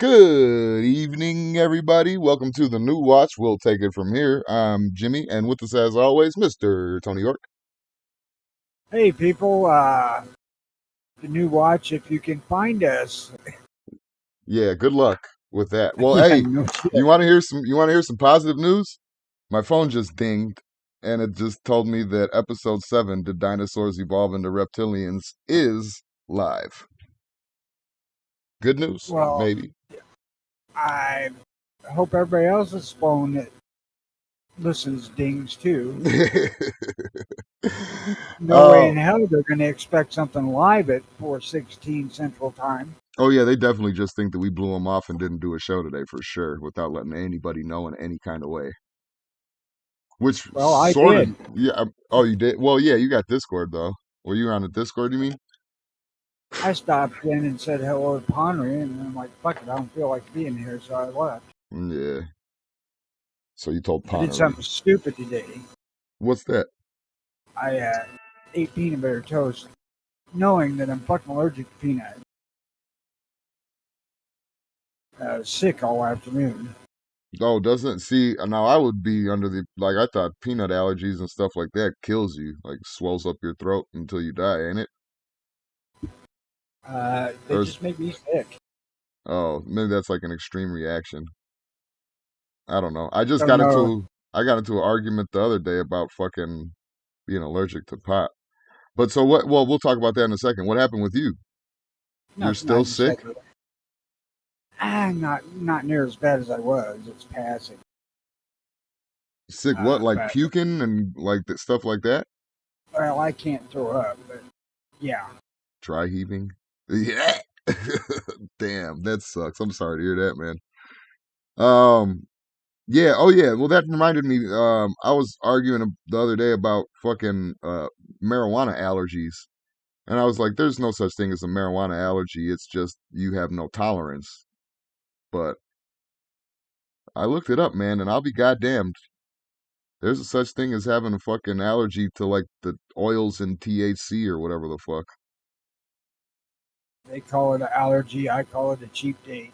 Good evening, everybody. Welcome to the New Watch. We'll take it from here. I'm Jimmy, and with us, as always, Mr. Tony York. Hey people, the new watch, if you can find us. Yeah, good luck with that. Well, Yeah, hey, no shit. you want to hear some? You want to hear some positive news? My phone just dinged, and it just told me that episode 7, "Did Dinosaurs Evolve into Reptilians," is live. Good news, Well, maybe. I hope everybody else's phone that listens dings too. No way in Oh, hell they're going to expect something live at 4:16 Central Time. oh yeah, they definitely just think that we blew them off and didn't do a show today for sure, without letting anybody know in any kind of way. Which Well, I sort of, did. yeah. Oh, you did? Well, yeah, you got Discord though. Were you on the Discord? You mean? I stopped in and said hello to Ponry, and I'm like, fuck it, I don't feel like being here, so I left. Yeah. So you told I did Ponery. something stupid today. What's that? I ate peanut butter toast, knowing that I'm fucking allergic to peanut. I was sick all afternoon. Oh, doesn't see now. I would be under the like. I thought peanut allergies and stuff like that kills you, like swells up your throat until you die, ain't it? They Or just make me sick. oh, maybe that's like an extreme reaction. I don't know. Don't know. I got into an argument the other day about fucking being allergic to pot. But so what? Well, we'll talk about that in a second. What happened with you? You're Nothing. I still just had sick? to. Not near as bad as I was. It's passing. Sick what? Like But puking and like stuff like that? well, I can't throw up. But yeah, Dry heaving? Yeah. Damn, that sucks. I'm sorry to hear that, man. Yeah, oh yeah. Well, that reminded me. I was arguing the other day about fucking marijuana allergies, and I was like, "There's no such thing as a marijuana allergy. It's just you have no tolerance." But I looked it up, man, and I'll be goddamned. There's a such thing as having a fucking allergy to like the oils and THC or whatever the fuck. they call it an allergy. I call it a cheap date.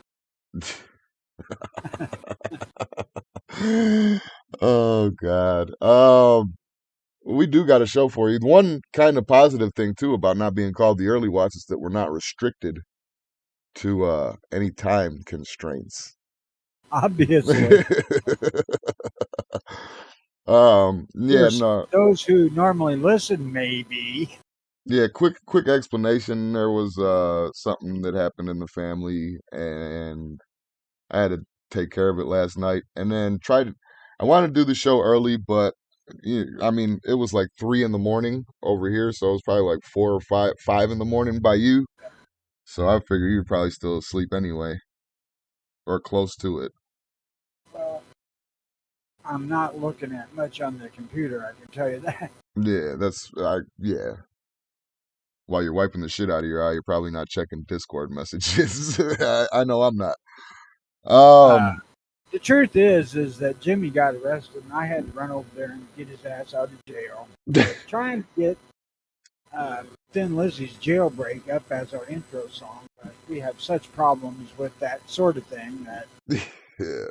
Oh God. We do got a show for you. One kind of positive thing too about not being called the early watch is that we're not restricted to any time constraints. Obviously, Yeah, there's no. those who normally listen. Maybe Yeah, quick explanation. There was something that happened in the family and I had to take care of it last night and then I wanted to do the show early, but I mean, it was like 3 in the morning over here, so it was probably like 4 or 5 in the morning by you. So I figure you're probably still asleep anyway, or close to it. well, I'm not looking at much on the computer. I can tell you that. Yeah, yeah. While you're wiping the shit out of your eye, you're probably not checking Discord messages. I know I'm not. Uh, Um, the truth is that Jimmy got arrested, and I had to run over there and get his ass out of jail. Trying to get Thin Lizzy's Jailbreak up as our intro song, but we have such problems with that sort of thing that yeah,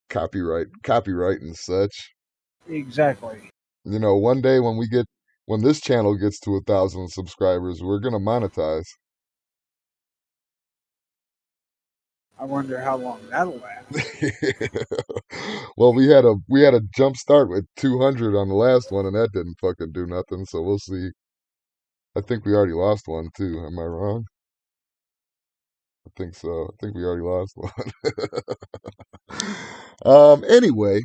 copyright and such. exactly. One day when this channel gets to 1,000 subscribers, we're gonna monetize. I wonder how long that'll last. Well, we had a jump start with 200 on the last one, and that didn't fucking do nothing. So we'll see. I think we already lost one too. Am I wrong? I think so. I think we already lost one. Anyway,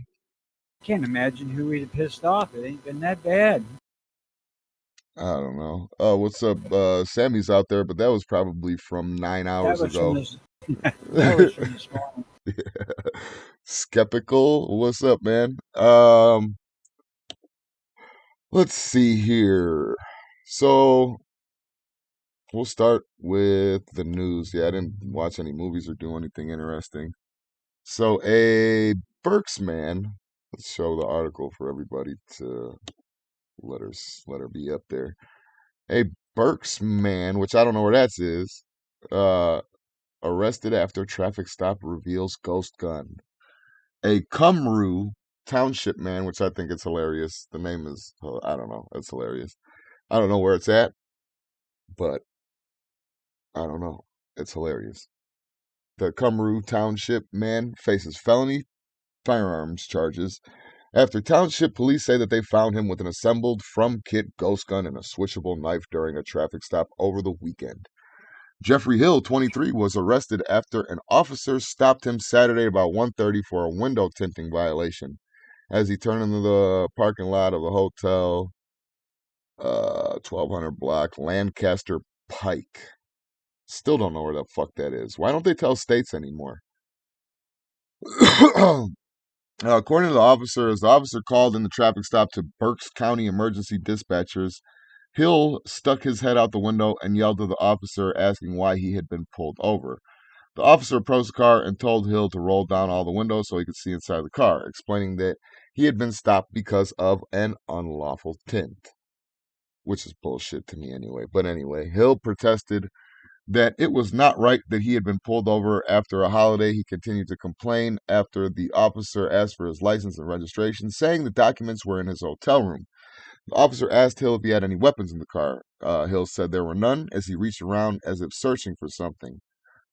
Can't imagine who we'd have pissed off. It ain't been that bad. I don't know. What's up? Sammy's out there, but that was probably from nine That hours was from ago. this. That was from this morning. Skeptical. What's up, man? Let's see here. So we'll start with the news. Yeah, I didn't watch any movies or do anything interesting. So a Berks man. Let's show the article for everybody to let her be up there. A Berks man, which I don't know where that is, uh, arrested after traffic stop reveals ghost gun. A Cumru township man, which I think is hilarious. The name is, I don't know, it's hilarious. I don't know where it's at, but I don't know. It's hilarious. The Cumru township man faces felony firearms charges after township police say that they found him with an assembled from kit ghost gun and a switchable knife during a traffic stop over the weekend. Jeffrey Hill, 23, was arrested after an officer stopped him Saturday about 1:30 for a window tinting violation as he turned into the parking lot of a hotel, 1200 block, Lancaster Pike. Still don't know where the fuck that is. Why don't they tell states anymore? According to the officer, as the officer called in the traffic stop to Berks County Emergency Dispatchers, Hill stuck his head out the window and yelled at the officer, asking why he had been pulled over. The officer approached the car and told Hill to roll down all the windows so he could see inside the car, explaining that he had been stopped because of an unlawful tint, which is bullshit to me anyway. But anyway, Hill protested that it was not right that he had been pulled over after a holiday. He continued to complain after the officer asked for his license and registration, saying the documents were in his hotel room. The officer asked Hill if he had any weapons in the car. Hill said there were none as he reached around as if searching for something.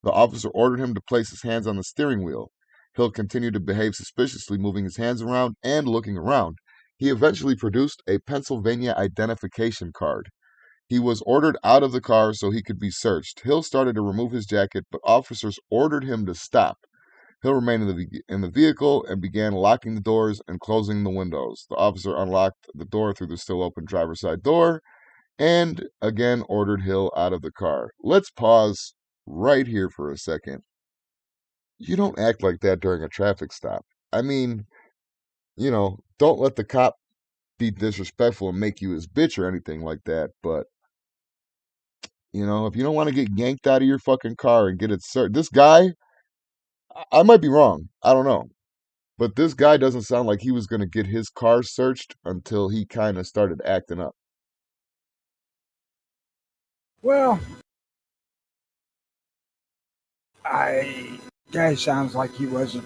The officer ordered him to place his hands on the steering wheel. Hill continued to behave suspiciously, moving his hands around and looking around. He eventually produced a Pennsylvania identification card. He was ordered out of the car so he could be searched. Hill started to remove his jacket, but officers ordered him to stop. Hill remained in the vehicle and began locking the doors and closing the windows. The officer unlocked the door through the still open driver's side door and again ordered Hill out of the car. Let's pause right here for a second. You don't act like that during a traffic stop. I mean, don't let the cop be disrespectful and make you his bitch or anything like that, but if you don't want to get yanked out of your fucking car and get it searched, this guy, I might be wrong. I don't know. But this guy doesn't sound like he was going to get his car searched until he kind of started acting up. Well, guy sounds like he wasn't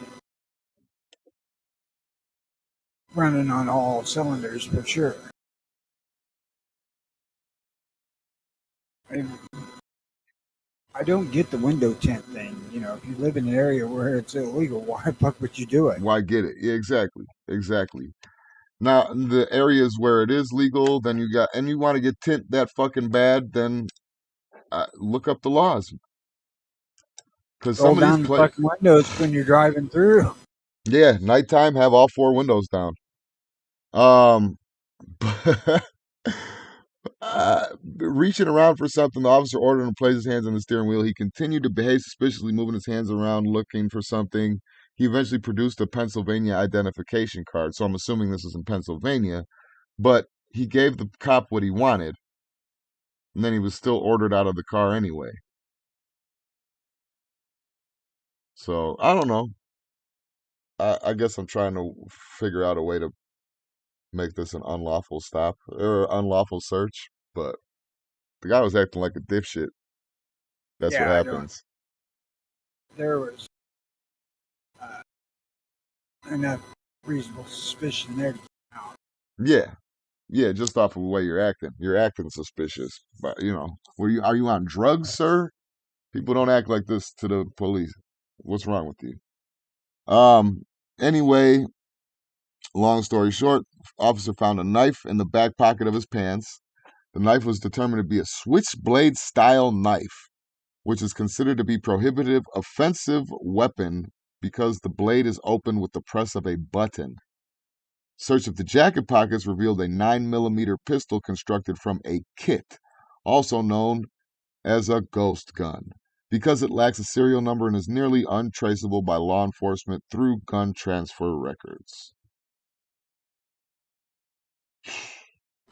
running on all cylinders for sure. I don't get the window tint thing. If you live in an area where it's illegal, why the fuck would you do it? Why get it? Yeah, exactly. Exactly. Now, in the areas where it is legal, then and you want to get tint that fucking bad, then look up the laws. Because Roll some of these down the fucking windows when you're driving through. yeah, nighttime, have all four windows down. Um, reaching around for something, the officer ordered him to place his hands on the steering wheel. He continued to behave suspiciously, moving his hands around, looking for something. He eventually produced a Pennsylvania identification card, so I'm assuming this is in Pennsylvania. But he gave the cop what he wanted, and then he was still ordered out of the car anyway. So I don't know. I guess I'm trying to figure out a way to make this an unlawful stop or unlawful search, but the guy was acting like a dipshit. That's what Yeah, I don't. happens. There was uh, enough reasonable suspicion there to get out. Yeah, yeah, just off of the way you're acting. You're acting suspicious. But are you on drugs, sir? People don't act like this to the police. What's wrong with you? Um. Anyway, long story short, officer found a knife in the back pocket of his pants. The knife was determined to be a switchblade style knife, which is considered to be prohibitive offensive weapon because the blade is open with the press of a button. Search of the jacket pockets revealed a 9mm pistol constructed from a kit, also known as a ghost gun, because it lacks a serial number and is nearly untraceable by law enforcement through gun transfer records.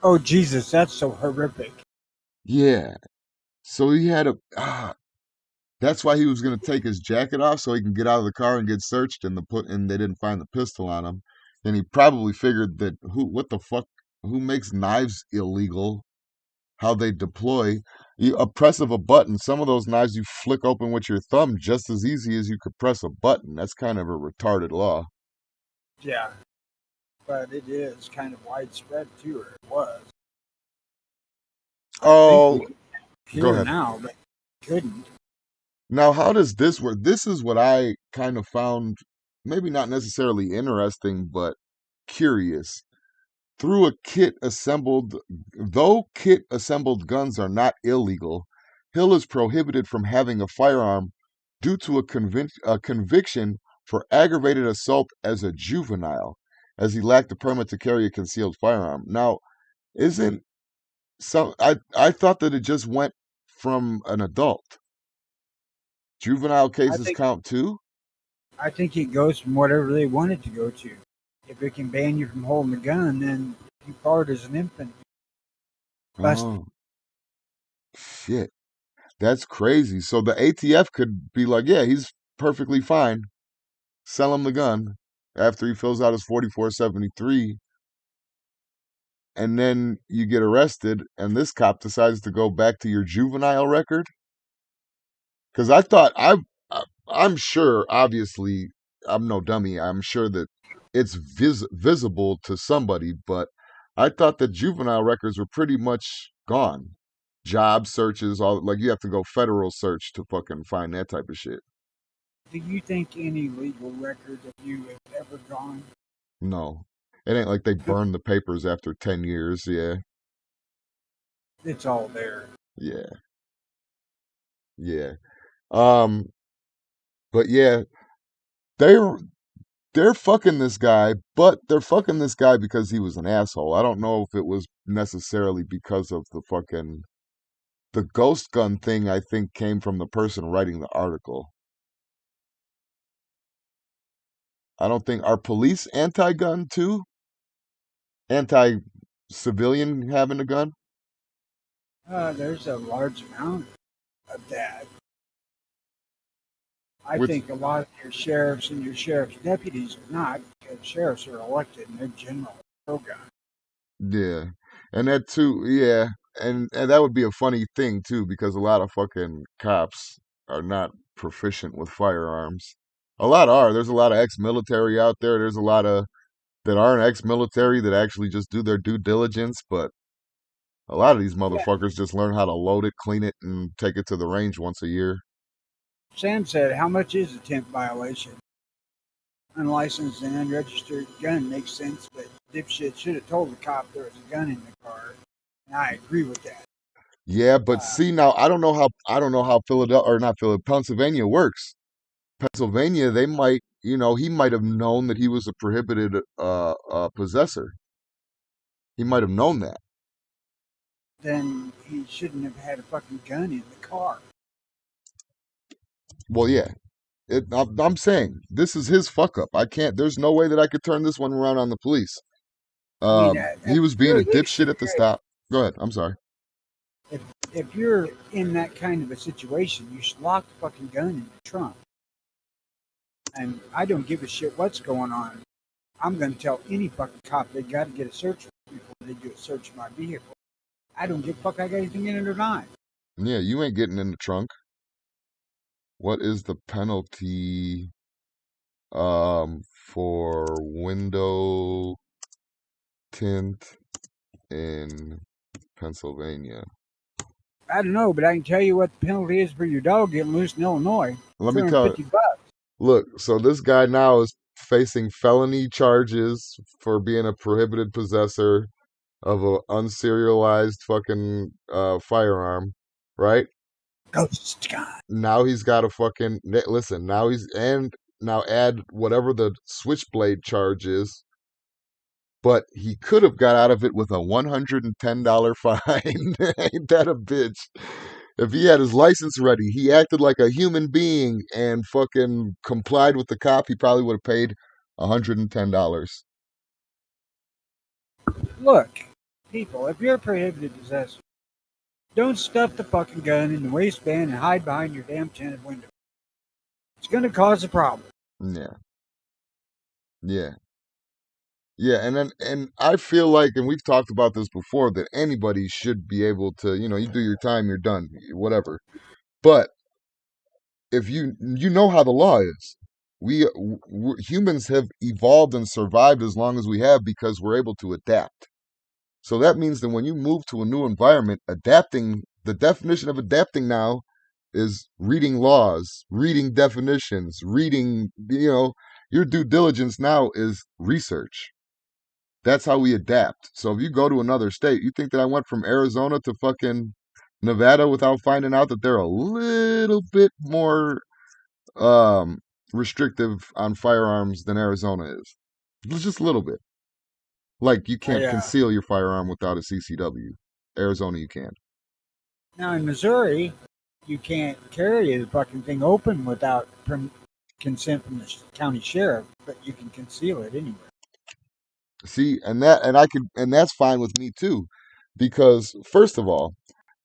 Oh Jesus, that's so horrific. Yeah, so he had that's why he was going to take his jacket off so he can get out of the car and get searched, and they didn't find the pistol on him. And he probably figured that what the fuck, who makes knives illegal? How they deploy? A press of a button. Some of those knives you flick open with your thumb just as easy as you could press a button. That's kind of a retarded law. Yeah, but it is kind of widespread too, or it was. I think we Oh, can go here ahead. now, but couldn't. Now, how does this work? This is what I kind of found maybe not necessarily interesting, but curious. Through a kit assembled, though kit assembled guns are not illegal, Hill is prohibited from having a firearm due to a conviction for aggravated assault as a juvenile, as he lacked a permit to carry a concealed firearm. Now, isn't I thought that it just went from an adult. Juvenile I cases think count too? I think it goes from whatever they want it to go to. If it can ban you from holding a gun, then you card as an infant busted. Oh, shit. That's crazy. So the ATF could be like, yeah, he's perfectly fine. Sell him the gun after he fills out his 4473, and then you get arrested, and this cop decides to go back to your juvenile record. Because I'm sure, obviously, I'm no dummy. I'm sure that it's visible to somebody, but I thought that juvenile records were pretty much gone. Job searches, all like you have to go federal search to fucking find that type of shit. Do you think any legal record of you has ever gone? No, it ain't like they burn the papers after 10 years. Yeah, It's all there. yeah, yeah. Um, but yeah, they're they're fucking this guy, but they're fucking this guy because he was an asshole. I don't know if it was necessarily because of the ghost gun thing. I think came from the person writing the article. I don't think are police anti-gun too, anti-civilian having a gun. There's a large amount of that. I Which think a lot of your sheriffs and your sheriff's deputies are not, because sheriffs are elected and they're general pro gun. yeah, and that too. Yeah, and that would be a funny thing too because a lot of fucking cops are not proficient with firearms. A lot are. There's a lot of ex-military out there. There's a lot of that aren't ex-military that actually just do their due diligence, but a lot of these Yeah. motherfuckers just learn how to load it, clean it, and take it to the range once a year. Sam said, how much is a temp violation? Unlicensed and unregistered gun makes sense, but dipshit should have told the cop there was a gun in the car. And I agree with that. Yeah, but Uh, see now, I don't know how Philadelphia or not Philadelphia, Pennsylvania works. Pennsylvania, they might, he might have known that he was a prohibited possessor. He might have known that. then he shouldn't have had a fucking gun in the car. Well, yeah, I'm saying this is his fuck up. I can't. There's no way that I could turn this one around on the police. I mean, He at was the being a very least, dipshit at the stop. Go ahead. I'm sorry. if, if you're in that kind of a situation, you should lock the fucking gun in the trunk. And I don't give a shit what's going on. I'm going to tell any fucking cop they got to get a search warrant before they do a search of my vehicle. I don't give a fuck I got anything in it or not. Yeah, you ain't getting in the trunk. What is the penalty for window tint in Pennsylvania? I don't know, but I can tell you what the penalty is for your dog getting loose in Illinois. Let me tell you. $250. Look, so this guy now is facing felony charges for being a prohibited possessor of a unserialized fucking firearm, right? Ghost gun. Now he's got a fucking listen. Now he's and now add whatever the switchblade charge is, but he could have got out of it with a $110 fine. Ain't that a bitch? If he had his license ready, he acted like a human being and fucking complied with the cop, he probably would have paid $110. Look, people, if you're a prohibited possessor, don't stuff the fucking gun in the waistband and hide behind your damn tinted window. It's going to cause a problem. Yeah, yeah. Yeah, and I feel like, and we've talked about this before, that anybody should be able to, you do your time, you're done, whatever. But if you know how the law is, humans have evolved and survived as long as we have because we're able to adapt. So that means that when you move to a new environment, adapting, the definition of adapting now is reading laws, reading definitions, reading, your due diligence now is research. That's how we adapt. So if you go to another state, you think that I went from Arizona to fucking Nevada without finding out that they're a little bit more um restrictive on firearms than Arizona is. Just a little bit. Like you can't I conceal your firearm without a CCW. Arizona you can. Now in Missouri, you can't carry the fucking thing open without consent from the county sheriff, but you can conceal it anywhere. See, and that's fine with me too. Because first of all,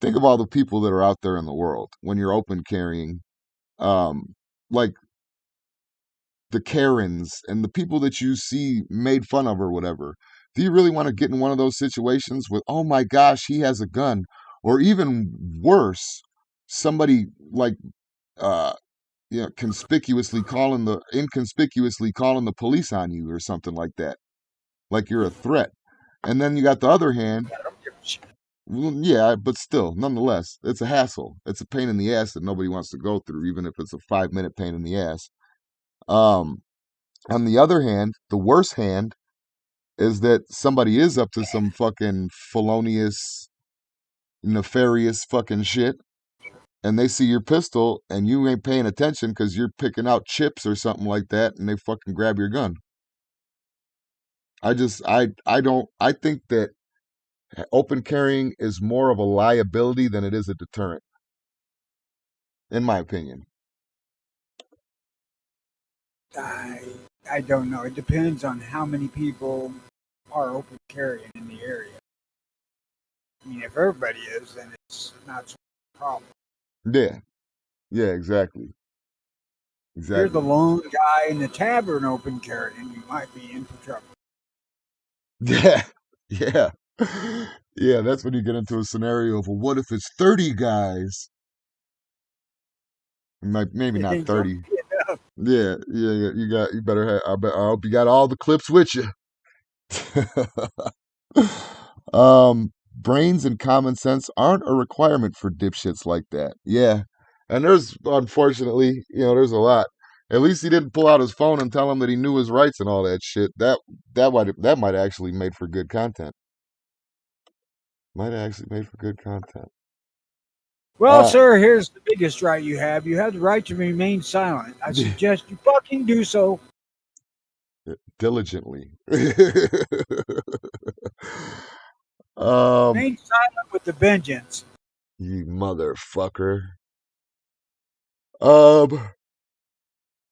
think of all the people that are out there in the world when you're open carrying. Like the Karens and the people that you see made fun of or whatever. Do you really want to get in one of those situations with, oh my gosh, he has a gun? Or even worse, somebody like uh inconspicuously calling the police on you or something like that, like you're a threat. And then you got the other hand, I don't give a shit. well, yeah, but still, nonetheless, it's a hassle. It's a pain in the ass that nobody wants to go through, even if it's a 5 minute pain in the ass. Um, on the other hand, the worst hand is that somebody is up to some fucking felonious, nefarious fucking shit, and they see your pistol and you ain't paying attention because you're picking out chips or something like that, and they fucking grab your gun. I don't, I think that open carrying is more of a liability than it is a deterrent, in my opinion. I I don't know. It depends on how many people are open carrying in the area. I mean, if everybody is, then it's not so much a problem. Yeah, yeah, exactly, If you're the exactly. lone guy in the tavern open carrying, you might be in for trouble. Yeah, yeah, yeah. That's when you get into a scenario of, well, what if it's 30 guys? Like maybe It not ain't gonna 30. be enough. Yeah, yeah, yeah. You better have. I hope you got all the clips with you. Brains and common sense aren't a requirement for dipshits like that. Yeah, and there's unfortunately, there's a lot. At least he didn't pull out his phone and tell him that he knew his rights and all that shit. That might actually made for good content. Might have actually made for good content. Well, Uh, sir, here's the biggest right you have. You have the right to remain silent. I suggest you fucking do so. diligently. um, Remain silent with the vengeance. you motherfucker. Um,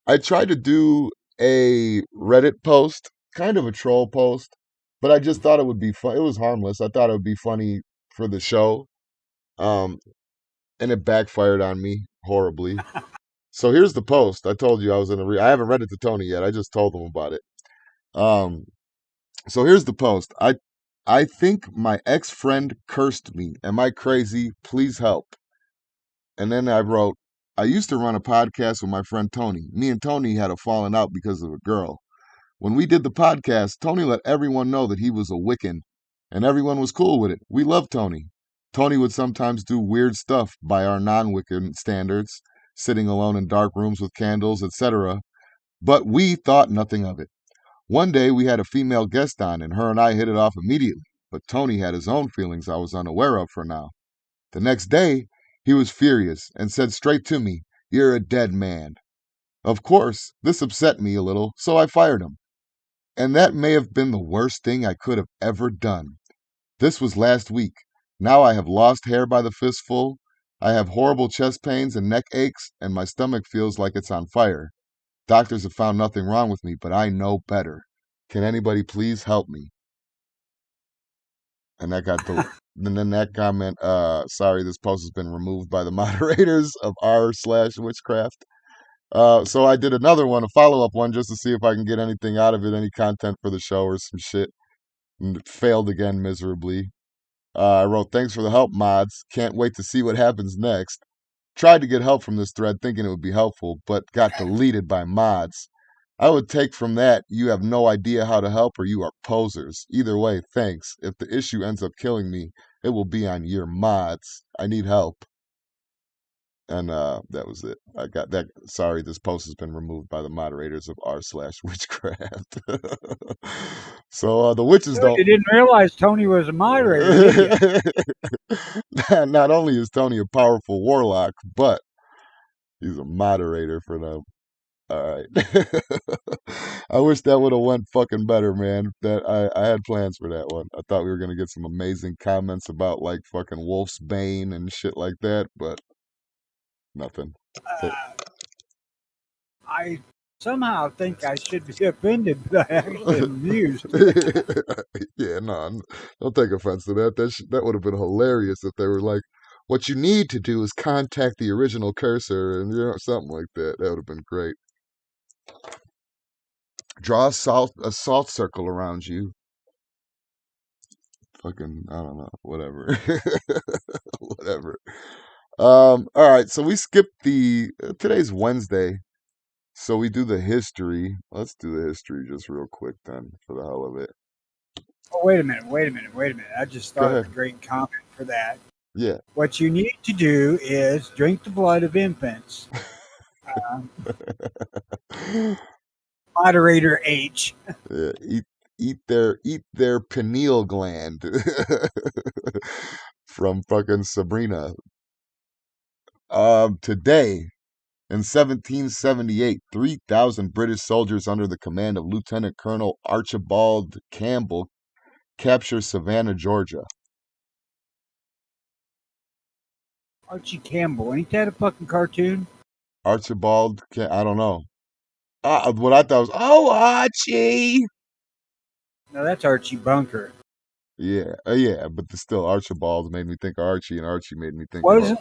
I tried to do a Reddit post, kind of a troll post, but I just thought it would be fun. It was harmless. I thought it would be funny for the show. Um, and it backfired on me horribly. So here's the post. I told you I was in I haven't read it to Tony yet. I just told him about it. Um, so here's the post. I think my ex-friend cursed me. Am I crazy? Please help. And then I wrote, I used to run a podcast with my friend Tony. Me and Tony had a falling out because of a girl. When we did the podcast, Tony let everyone know that he was a Wiccan, and everyone was cool with it. We loved Tony. Tony would sometimes do weird stuff by our non Wiccan standards, sitting alone in dark rooms with candles, etc., but we thought nothing of it. One day we had a female guest on, and her and I hit it off immediately, but Tony had his own feelings I was unaware of for now. The next day, he was furious and said straight to me, "You're a dead man." Of course, this upset me a little, so I fired him. And that may have been the worst thing I could have ever done. This was last week. Now I have lost hair by the fistful. I have horrible chest pains and neck aches, and my stomach feels like it's on fire. Doctors have found nothing wrong with me, but I know better. Can anybody please help me? And that got the and then that comment, sorry, this post has been removed by the moderators of r/witchcraft. So I did another one, a follow-up one, just to see if I can get anything out of it, any content for the show or some shit. And it failed again miserably. I wrote, "Thanks for the help, mods. Can't wait to see what happens next. Tried to get help from this thread thinking it would be helpful, but got deleted by mods. I would take from that you have no idea how to help or you are posers. Either way, thanks. If the issue ends up killing me, it will be on your mods. I need help." And that was it. I got that. Sorry, this post has been removed by the moderators of r/witchcraft. So the witches So don't. you didn't realize Tony was a moderator, did you? Not only is Tony a powerful warlock, but he's a moderator for them. All right. I wish that would have went fucking better, man. That I had plans for that one. I thought we were gonna get some amazing comments about like fucking Wolf's Bane and shit like that, but nothing. I somehow think I should be offended, but I actually am amused. Yeah, no, don't take offense to that. That would have been hilarious if they were like, "What you need to do is contact the original cursor," and something like that. That would have been great. Draw a salt circle around you. Fucking, I don't know, whatever, whatever. All right, so we skipped the today's Wednesday, so we do the history. Let's do the history just real quick then, for the hell of it. Oh, wait a minute. I just Go thought of a ahead. great comment for that. Yeah. What you need to do is drink the blood of infants. Moderator H. Yeah, eat their pineal gland from fucking Sabrina. Today in 1778, 3,000 British soldiers under the command of Lieutenant Colonel Archibald Campbell capture Savannah, Georgia. Archie Campbell. Ain't that a fucking cartoon? I don't know. What I thought was, oh, Archie. No, that's Archie Bunker. Yeah, but still, Archibald made me think of Archie, and Archie made me think about Wasn't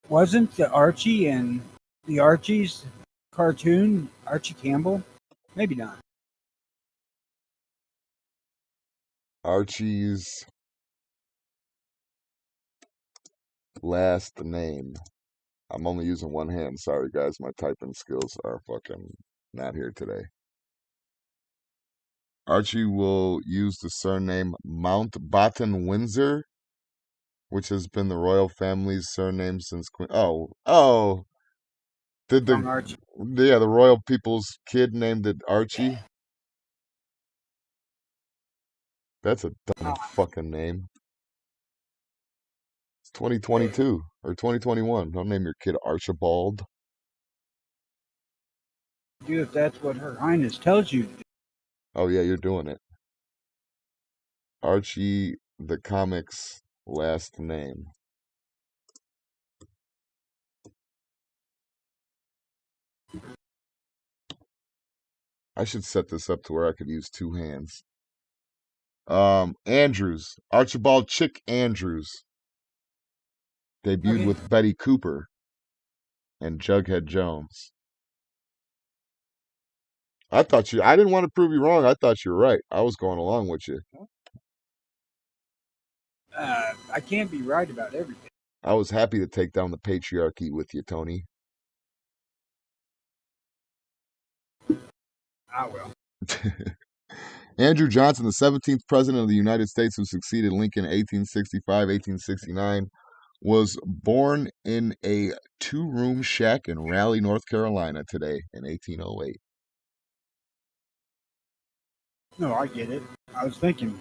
wasn't the Archie and the Archies cartoon Archie Campbell? Maybe not. Archie's last name. I'm only using one hand. Sorry, guys. My typing skills are fucking not here today. Archie will use the surname Mountbatten Windsor, which has been the royal family's surname since Queen. Oh, did Wrong Archie. the royal people's kid named it Archie? That's a dumb fucking name. It's 2022 or 2021. Don't name your kid Archibald. Do if that's what Her Highness tells you to do. Oh yeah, you're doing it. Archie the comic's last name. I should set this up to where I could use two hands. Andrews, Archibald Chick Andrews, debuted Okay. with Betty Cooper and Jughead Jones. I didn't want to prove you wrong. I thought you were right. I was going along with you. I can't be right about everything. I was happy to take down the patriarchy with you, Tony. Ah, well. Andrew Johnson, the 17th president of the United States who succeeded Lincoln in 1865 1869, was born in a two-room shack in Raleigh, North Carolina today in 1808. No, I get it. I was thinking,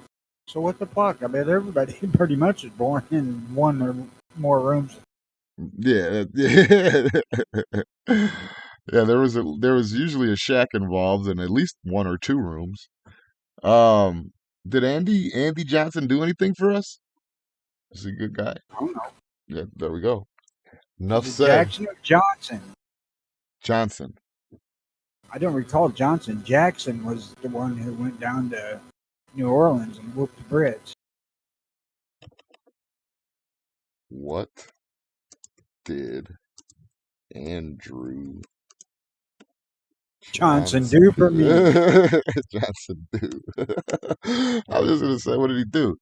so what the fuck? I bet everybody pretty much is born in one or more rooms. Yeah, yeah. Yeah, there was usually a shack involved in at least one or two rooms. Um, did Andy Johnson do anything for us? Is he a good guy? I don't know. Yeah, there we go. Enough Was it said. Jackson or Johnson? Johnson. I don't recall Johnson. Jackson was the one who went down to New Orleans and whooped the Brits. What did Andrew Johnson, do Johnson. for me. Johnson do. I was just gonna say, what did he do?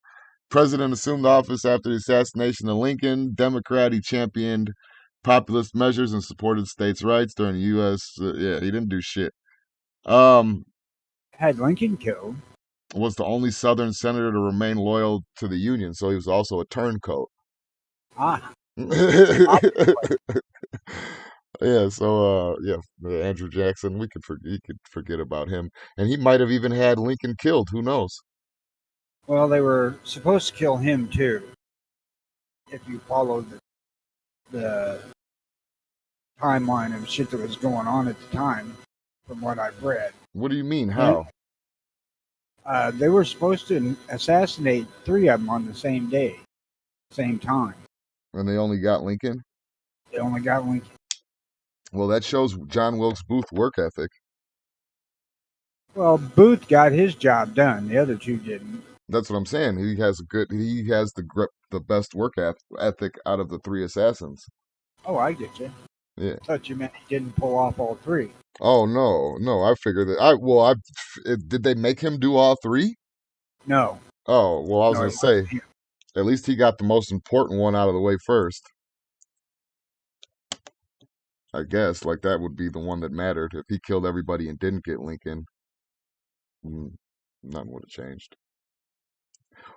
President assumed office after the assassination of Lincoln. Democrat, he championed populist measures and supported states' rights during the U.S. Yeah, he didn't do shit. Um, Had Lincoln killed. was the only Southern senator to remain loyal to the Union, so he was also a turncoat. Ah, Yeah, obviously. so yeah, Andrew Jackson, we could forget about him, and he might have even had Lincoln killed. Who knows? Well, they were supposed to kill him too, if you follow the timeline of shit that was going on at the time, from what I've read. What do you mean? And How? they were supposed to assassinate three of them on the same day, same time. And they only got Lincoln? They only got Lincoln. Well, that shows John Wilkes Booth work ethic. Well, Booth got his job done. The other two didn't. That's what I'm saying. He has the best work ethic out of the three assassins. Oh, I get you. Yeah. Thought you meant he didn't pull off all three. Oh no, no. I figured that. Did they make him do all three? No, Oh well, I was no, gonna it say wasn't him. at least he got the most important one out of the way first. I guess like that would be the one that mattered. If he killed everybody and didn't get Lincoln, mm, nothing would have changed.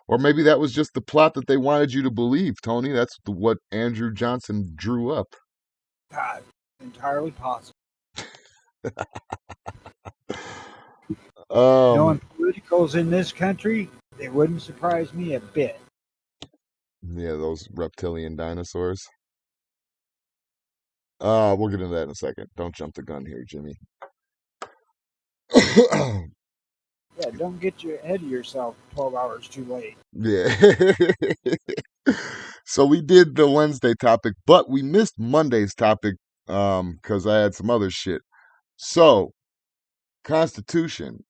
Or maybe that was just the plot that they wanted you to believe, Tony. That's what Andrew Johnson drew up. God, entirely possible. Um, Knowing politicals in this country, it wouldn't surprise me a bit. yeah, those reptilian dinosaurs. We'll get into that in a second. Don't jump the gun here, Jimmy. Yeah, don't get your ahead of yourself 12 hours too late. Yeah. So we did the Wednesday topic, but we missed Monday's topic because I had some other shit. So, Constitution.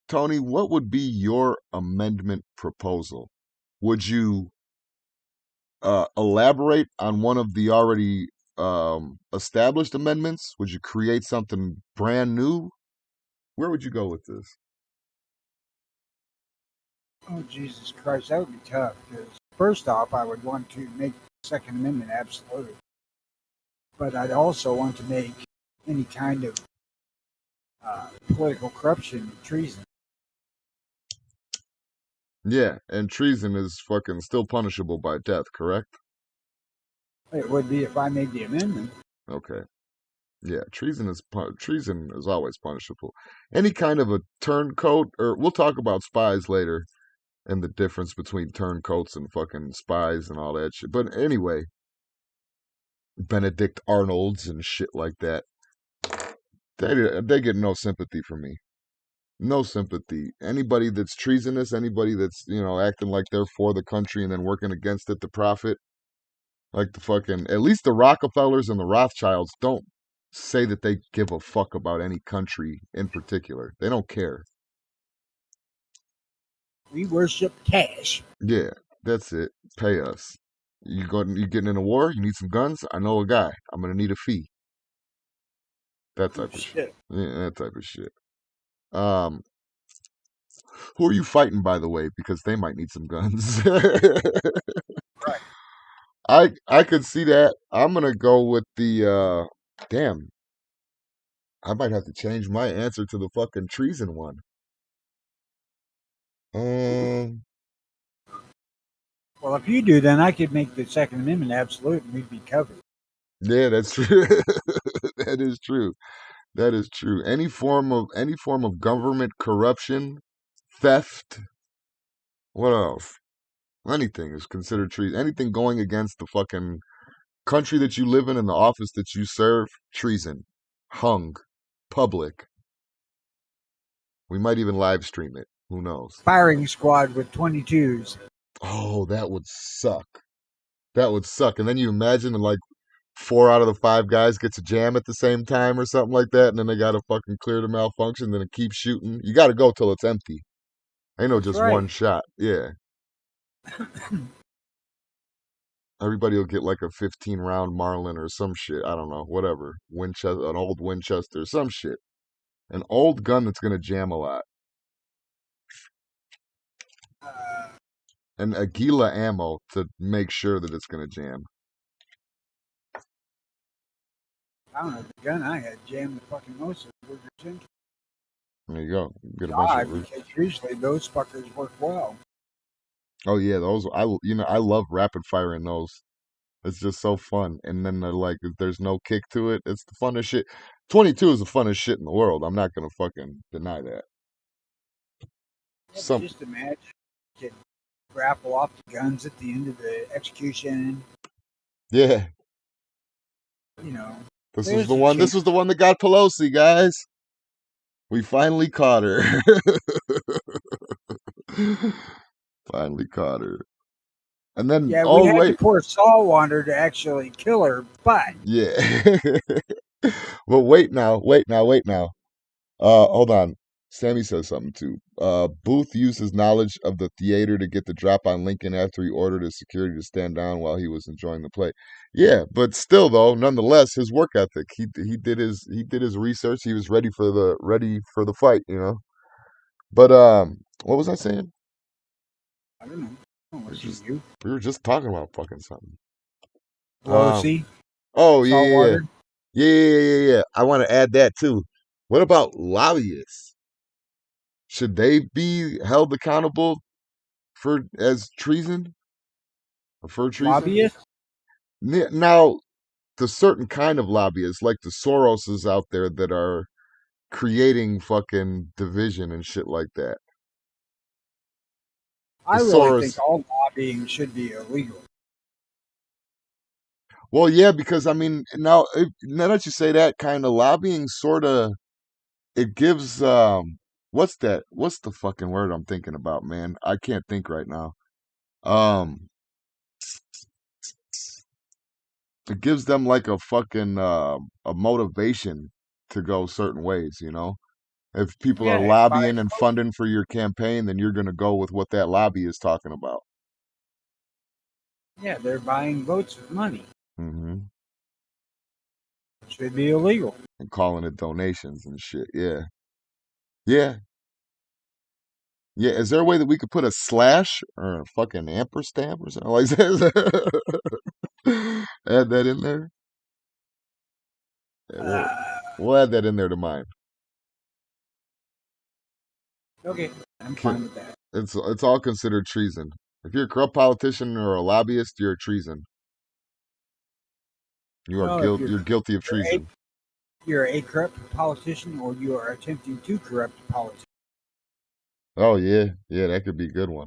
Tony, what would be your amendment proposal? Would you elaborate on one of the already established amendments? Would you create something brand new? Where would you go with this? Oh, Jesus Christ, that would be tough. Because first off, I would want to make the Second Amendment absolute. But I'd also want to make any kind of political corruption treason. Yeah, and treason is fucking still punishable by death, correct? It would be if I made the amendment. Okay. Yeah, treason is always punishable. Any kind of a turncoat, or we'll talk about spies later and the difference between turncoats and fucking spies and all that shit. But anyway, Benedict Arnolds and shit like that. They get no sympathy from me. No sympathy. Anybody that's treasonous, anybody that's, acting like they're for the country and then working against it to profit, like the fucking, at least the Rockefellers and the Rothschilds don't say that they give a fuck about any country in particular. They don't care. We worship cash. Yeah, that's it. Pay us. You getting in a war? You need some guns? I know a guy. I'm gonna need a fee. That Oh, type of shit. shit. Yeah, that type of shit. Um, who are you fighting, by the way? Because they might need some guns. Right. I could see that. I'm gonna go with the damn. I might have to change my answer to the fucking treason one. Um, Well, if you do, then I could make the Second Amendment absolute and we'd be covered. yeah, that's true. That is true. That is true. Any form of government corruption, theft, what else? Anything is considered treason. Anything going against the fucking country that you live in and the office that you serve, treason. Hung. Public. We might even live stream it. Who knows? Firing squad with 22s. Oh, that would suck. That would suck. And then you imagine like 4 out of the 5 guys gets a jam at the same time or something like that, and then they gotta fucking clear the malfunction, then it keeps shooting. You gotta go till it's empty. Ain't no That's just right. one shot. Yeah. Everybody will get like a 15 round Marlin or some shit. I don't know, whatever. Winchester, an old Winchester, some shit. An old gun that's gonna jam a lot. Uh, And Aguila ammo to make sure that it's gonna jam. I don't know. The gun I had jammed the fucking most of the Burger King. There you go. Get a bunch of. God, because usually those fuckers work well. Oh yeah, those I love rapid firing those. It's just so fun. And then like there's no kick to it. It's the funnest shit. 22 is the funnest shit in the world. I'm not gonna fucking deny that. Yeah, but Some just imagine you could grapple off the guns at the end of the execution. yeah. You know, This was there's the your one. chance. This was the one that got Pelosi, guys. We finally caught her. Finally caught her. And then, Yeah, we oh had to wait, pour salt water to actually kill her, but yeah. But wait now. Hold on. Sammy says something too. Booth used his knowledge of the theater to get the drop on Lincoln after he ordered his security to stand down while he was enjoying the play. Yeah, but still though, nonetheless, his work ethic. He did his research. He was ready for the fight. But what was I saying? I don't know. I don't We were listen just to you. we were just talking about fucking something. Um. Pelosi, Oh yeah salt yeah yeah water. yeah yeah yeah. Yeah. I want to add that too. What about lobbyists? Should they be held accountable for as treason or for treason? Lobbyists? Now, the certain kind of lobbyists, like the Soroses out there that are creating fucking division and shit like that. The I really think Soros, all lobbying should be illegal. well, yeah, because I mean, now that you say that, kind of lobbying, sort of, it gives what's that? What's the fucking word I'm thinking about, man? I can't think right now. Um, it gives them like a fucking a motivation to go certain ways. If people are Yeah, it lobbying buys and funding for your campaign, then you're going to go with what that lobby is talking about. yeah, they're buying votes with money. Hmm. It should be illegal. And calling it donations and shit. Yeah. Yeah. Yeah. Is there a way that we could put a slash or a fucking ampersand or something like that? Add that in there. Yeah, we'll, Uh, we'll add that in there to mine. okay, I'm Can- fine with that. It's all considered treason. If you're a corrupt politician or a lobbyist, you're treason. Well, if You're guilty of you're a, treason. you're a corrupt politician or you are attempting to corrupt a politician. Oh yeah, yeah, that could be a good one.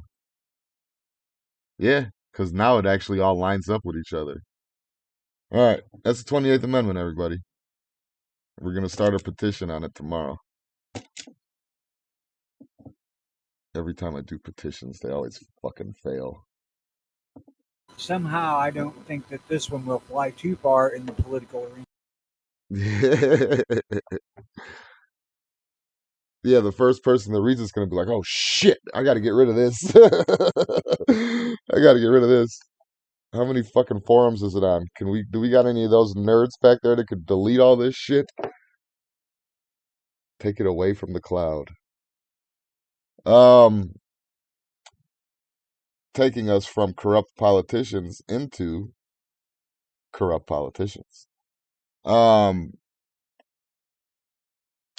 Yeah, because now it actually all lines up with each other. All right, that's the 28th Amendment, everybody. We're gonna start a petition on it tomorrow. Every time I do petitions, they always fucking fail. Somehow, I don't think that this one will fly too far in the political arena. Yeah, the first person that reads it's gonna be like, "Oh shit, I got to get rid of this. I got to get rid of this." How many fucking forums is it on? Do we got any of those nerds back there that could delete all this shit? Take it away from the cloud. Um, Taking us from corrupt politicians into corrupt politicians. Um,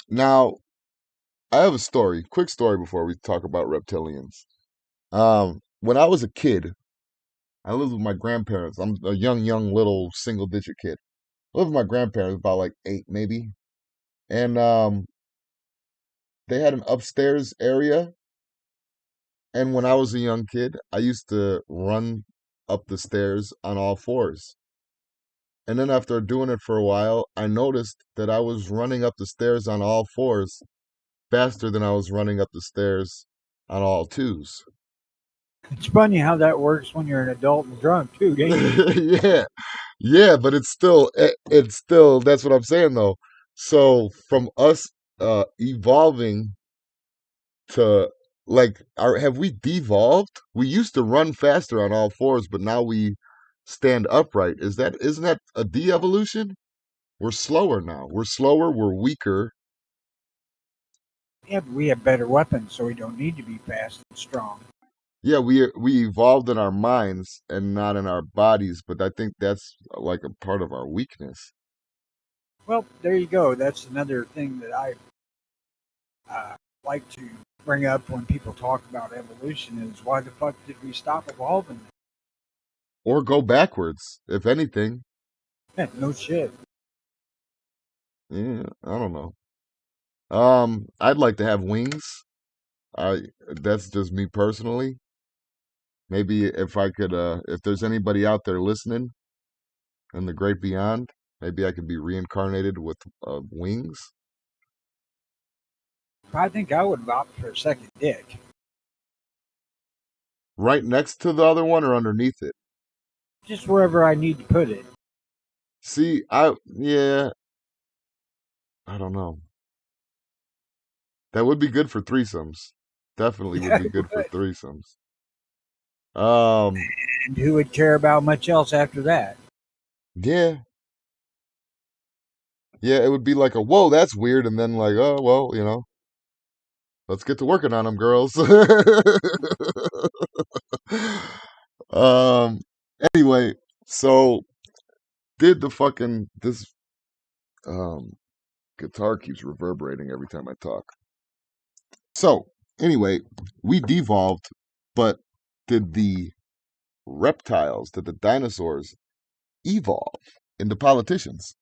Now I have a story, quick story before we talk about reptilians. When I was a kid, I lived with my grandparents. I'm a young little single digit kid. I lived with my grandparents about like 8 maybe. And they had an upstairs area. And when I was a young kid, I used to run up the stairs on all fours. And then after doing it for a while, I noticed that I was running up the stairs on all fours faster than I was running up the stairs on all twos. It's funny how that works when you're an adult and drunk, too, ain't it? Yeah, yeah, but it's still that's what I'm saying though. So from us evolving to like have we devolved? We used to run faster on all fours, but now we stand upright. Isn't that a de-evolution? We're slower now. We're slower, we're weaker. Yeah, but we have better weapons, so we don't need to be fast and strong. Yeah, we evolved in our minds and not in our bodies, but I think that's like a part of our weakness. Well, there you go. That's another thing that I like to bring up when people talk about evolution is why the fuck did we stop evolving? Or go backwards, if anything. No shit. Yeah, I don't know. I'd like to have wings. I That's just me personally. Maybe if I could if there's anybody out there listening in the great beyond, maybe I could be reincarnated with wings. I think I would opt for a second dick. Right next to the other one or underneath it. Just wherever I need to put it. See, yeah, I don't know. That would be good for threesomes. Definitely would Yeah, be it good for would. threesomes. Um, And who would care about much else after that? yeah, yeah, it would be like a whoa, that's weird, and then like, oh well, let's get to working on them, girls. um. Anyway, so did the fucking this um guitar keeps reverberating every time I talk. So anyway, we devolved, but did did the dinosaurs evolve into politicians?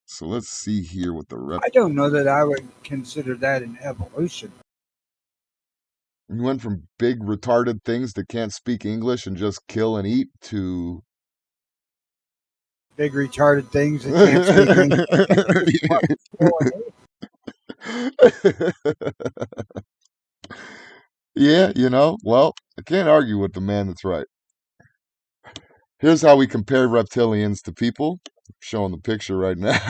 So let's see here with the rep. I don't know that I would consider that an evolution. We went from big retarded things that can't speak English and just kill and eat to Big retarded things that can't speak English. yeah, well, I can't argue with the man that's right. Here's how we compare reptilians to people. I'm showing the picture right now.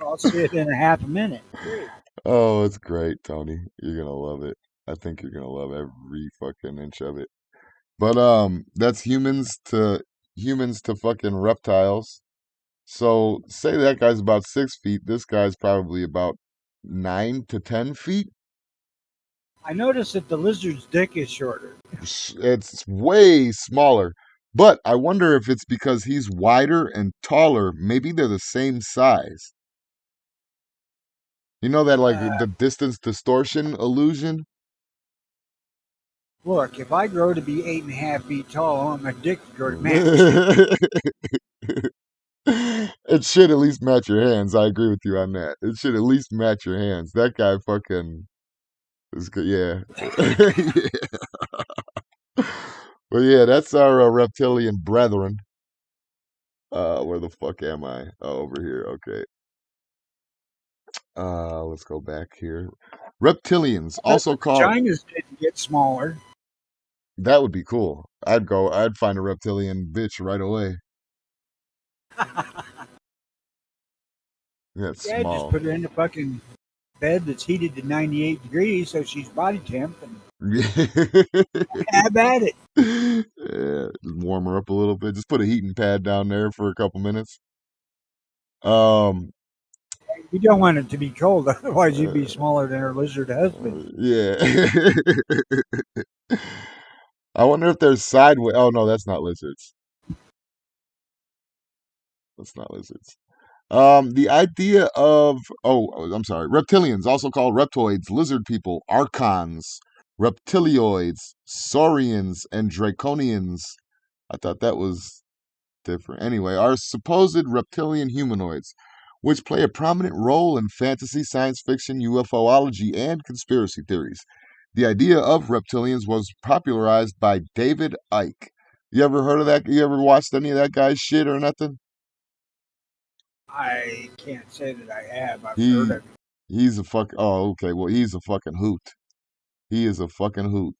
I'll see it in a half a minute. Great. Oh, it's great, Tony. You're gonna love it. I think you're gonna love every fucking inch of it. But that's humans to fucking reptiles. So say that guy's about 6 feet. This guy's probably about 9 to 10 feet. I noticed that the lizard's dick is shorter. It's way smaller. But I wonder if it's because he's wider and taller. Maybe they're the same size. You know that like Uh, the distance distortion illusion? Look, if I grow to be 8.5 feet tall, I want my dick to grow to match. It should at least match your hands. I agree with you on that. It should at least match your hands. That guy fucking is good. Yeah. Yeah. But yeah, that's our reptilian brethren. Where the fuck am I? Oh, over here. Okay. Let's go back here. Reptilians, But also the called. vaginas didn't get smaller. That would be cool. I'd find a reptilian bitch right away. That's Yeah, just small. put her in a fucking bed that's heated to 98 degrees so she's body temp and have at it. Yeah, just warm her up a little bit. Just put a heating pad down there for a couple minutes. Um, You don't want it to be cold, otherwise you'd be uh, smaller than her lizard husband. yeah. I wonder if there's sideways. Oh no, that's not lizards. That's not lizards. The idea of I'm sorry, reptilians, also called reptoids, lizard people, archons, reptilioids, saurians, and draconians. I thought that was different. Anyway, are supposed reptilian humanoids, which play a prominent role in fantasy, science fiction, UFOlogy, and conspiracy theories. The idea of reptilians was popularized by David Icke. You ever heard of that? You ever watched any of that guy's shit or nothing? I can't say that I have. I've heard He of it. he's a fuck. Oh, okay. Well, he's a fucking hoot. He is a fucking hoot.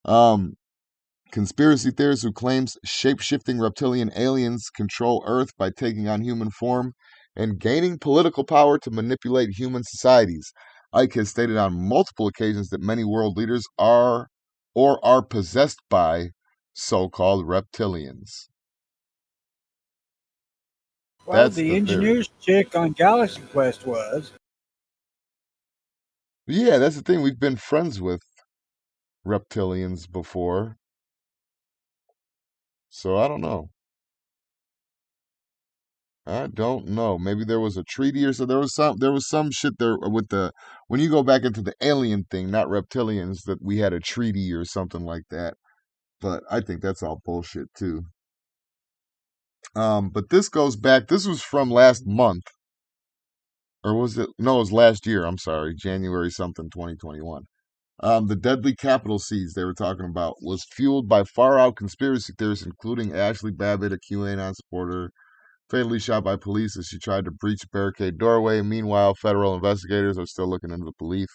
Um, Conspiracy theorist who claims shape-shifting reptilian aliens control Earth by taking on human form and gaining political power to manipulate human societies. Ike has stated on multiple occasions that many world leaders are or are possessed by so-called reptilians. Well, That's the the theory. engineer's chick on Galaxy Quest was. Yeah, that's the thing. We've been friends with reptilians before, so I don't know. I don't know. Maybe there was a treaty or so. There was some shit there with the when you go back into the alien thing, not reptilians, that we had a treaty or something like that. But I think that's all bullshit too. But this goes back. This was from last month, or was it? No, it was last year. I'm sorry, January something, 2021. The deadly capital siege they were talking about was fueled by far-out conspiracy theorists, including Ashley Babbitt, a QAnon supporter, fatally shot by police as she tried to breach a barricade doorway. Meanwhile, federal investigators are still looking into the belief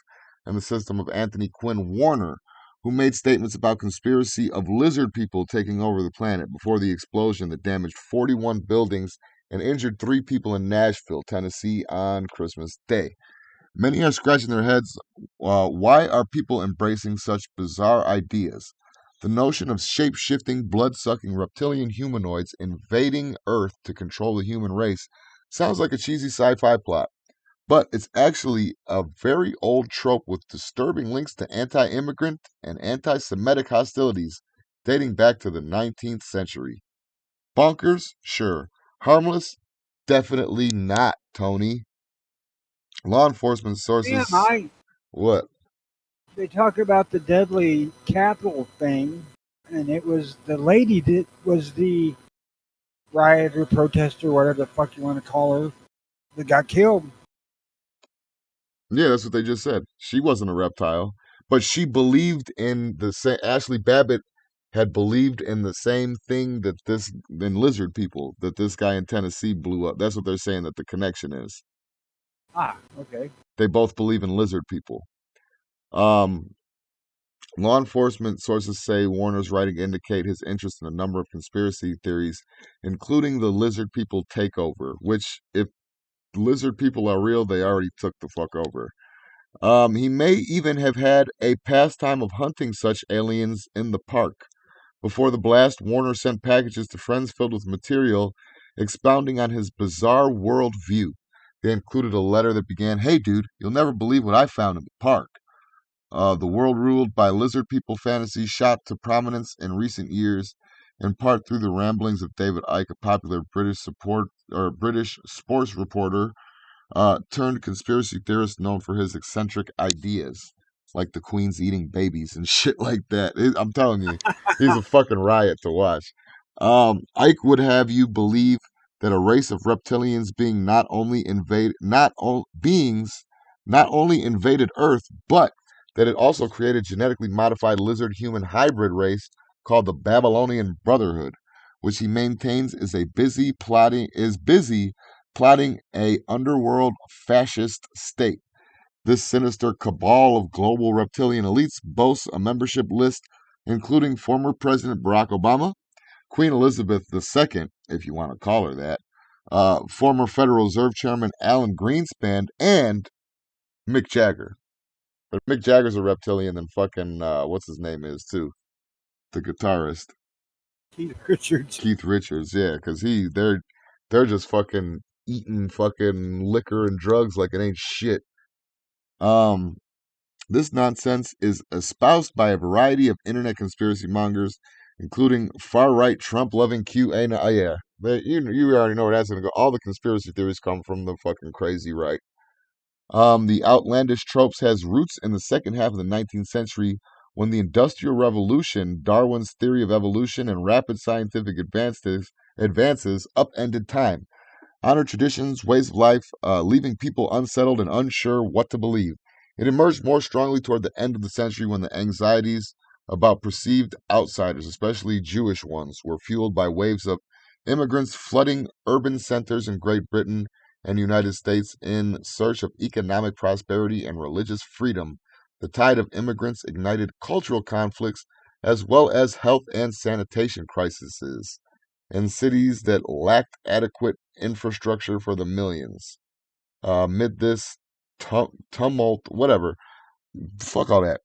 and the system of Anthony Quinn Warner, who made statements about conspiracy of lizard people taking over the planet before the explosion that damaged 41 buildings and injured 3 people in Nashville, Tennessee on Christmas Day. Many are scratching their heads. Why are people embracing such bizarre ideas? The notion of shape shifting, blood sucking reptilian humanoids invading Earth to control the human race sounds like a cheesy sci fi plot, but it's actually a very old trope with disturbing links to anti immigrant and anti Semitic hostilities dating back to the 19th century. Bonkers? Sure. Harmless? Definitely not, Tony. Law enforcement Yeah, sources. What? they talk about the deadly capital thing, and it was the lady that was the rioter, protester, whatever the fuck you want to call her, that got killed. Yeah, that's what they just said. She wasn't a reptile, but she believed in the same. Ashley Babbitt had believed in the same thing that this in lizard people that this guy in Tennessee blew up. That's what they're saying that the connection is. Ah, okay. They both believe in lizard people. Um, Law enforcement sources say Warner's writing indicate his interest in a number of conspiracy theories, including the lizard people takeover. Which, if lizard people are real, they already took the fuck over. He may even have had a pastime of hunting such aliens in the park. Before the blast, Warner sent packages to friends filled with material expounding on his bizarre world view. They included a letter that began, "Hey dude, you'll never believe what I found in the park." The world ruled by lizard people fantasy shot to prominence in recent years, in part through the ramblings of David Icke, a popular British sports reporter turned conspiracy theorist known for his eccentric ideas, like the Queen's eating babies and shit like that. I'm telling you, he's a fucking riot to watch. Ike would have you believe that a race of reptilians being not only invade not o- beings not only invaded Earth, but that it also created genetically modified lizard human hybrid race called the Babylonian Brotherhood, which he maintains is busy plotting a underworld fascist state. This sinister cabal of global reptilian elites boasts a membership list including former President Barack Obama, Queen Elizabeth II, if you want to call her that, former Federal Reserve Chairman Alan Greenspan, and Mick Jagger. But Mick Jagger's a reptilian, and fucking what's his name is too, the guitarist Keith Richards. Keith Richards. Yeah, because they're just fucking eating fucking liquor and drugs like it ain't shit. Um, this nonsense is espoused by a variety of internet conspiracy mongers, including far-right Trump-loving QAnon. Oh yeah, you already know where that's gonna go. All the conspiracy theories come from the fucking crazy right. The outlandish tropes has roots in the second half of the 19th century when the Industrial Revolution, Darwin's theory of evolution, and rapid scientific advances upended time, honor traditions, ways of life, leaving people unsettled and unsure what to believe. It emerged more strongly toward the end of the century when the anxieties about perceived outsiders, especially Jewish ones, were fueled by waves of immigrants flooding urban centers in Great Britain and United States in search of economic prosperity and religious freedom. The tide of immigrants ignited cultural conflicts as well as health and sanitation crises in cities that lacked adequate infrastructure for the millions. Amid this tumult, whatever, fuck all that.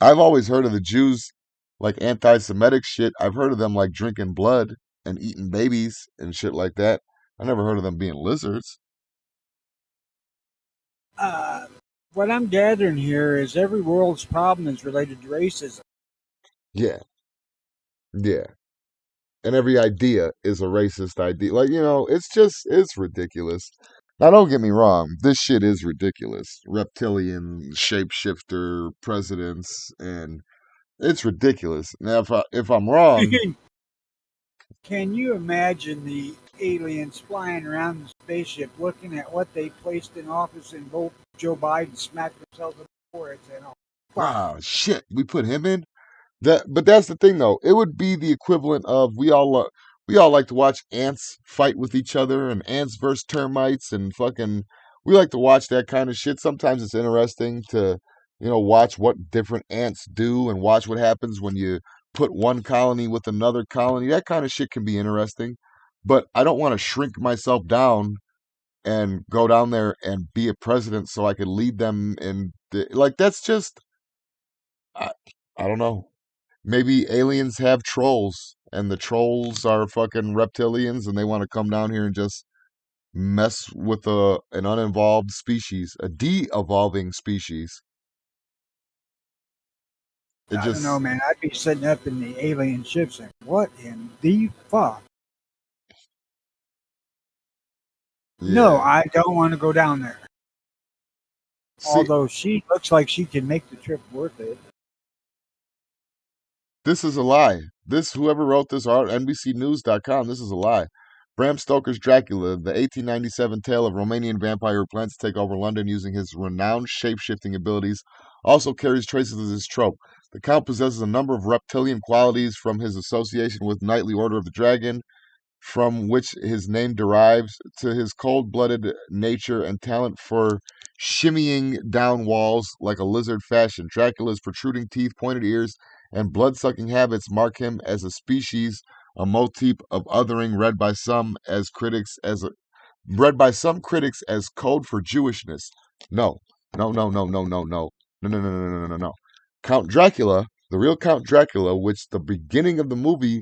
I've always heard of the Jews like anti-Semitic shit. I've heard of them like drinking blood and eating babies and shit like that. I never heard of them being lizards. Uh, what I'm gathering here is every world's problem is related to racism. Yeah, yeah. And every idea is a racist idea. Like, it's ridiculous. Now, don't get me wrong. This shit is ridiculous. Reptilian, shapeshifter, presidents, and it's ridiculous. Now, if I'm wrong, Can you imagine the aliens flying around in the spaceship looking at what they placed in office and both Joe Biden smacked themselves in the forehead saying, oh, fuck. wow, shit, we put him in. But that's the thing, though. It would be the equivalent of we all like to watch ants fight with each other and ants versus termites and fucking. We like to watch that kind of shit. Sometimes it's interesting to watch what different ants do and watch what happens when you put one colony with another colony. That kind of shit can be interesting. But I don't want to shrink myself down and go down there and be a president so I could lead them like that's just I, I don't know. Maybe aliens have trolls, and the trolls are fucking reptilians, and they want to come down here and just mess with an uninvolved species, a de-evolving species. It I don't know, just, man. I'd be sitting up in the alien ship saying, what in the fuck? No, yeah. I don't want to go down there. See, Although she looks like she can make the trip worth it. this is a lie. Whoever wrote this, art, NBCnews.com, this is a lie. Bram Stoker's Dracula, the 1897 tale of Romanian vampire who plans to take over London using his renowned shape-shifting abilities, also carries traces of this trope. The Count possesses a number of reptilian qualities from his association with Knightly Order of the Dragon, from which his name derives, to his cold blooded nature and talent for shimmying down walls like a lizard fashion. Dracula's protruding teeth, pointed ears, and blood sucking habits mark him as a species, a motif of othering read by some critics as code for Jewishness. No, no, no, no, no, no, no, no, no, no, no, no, no, no, no. Count Dracula, the real Count Dracula, which the beginning of the movie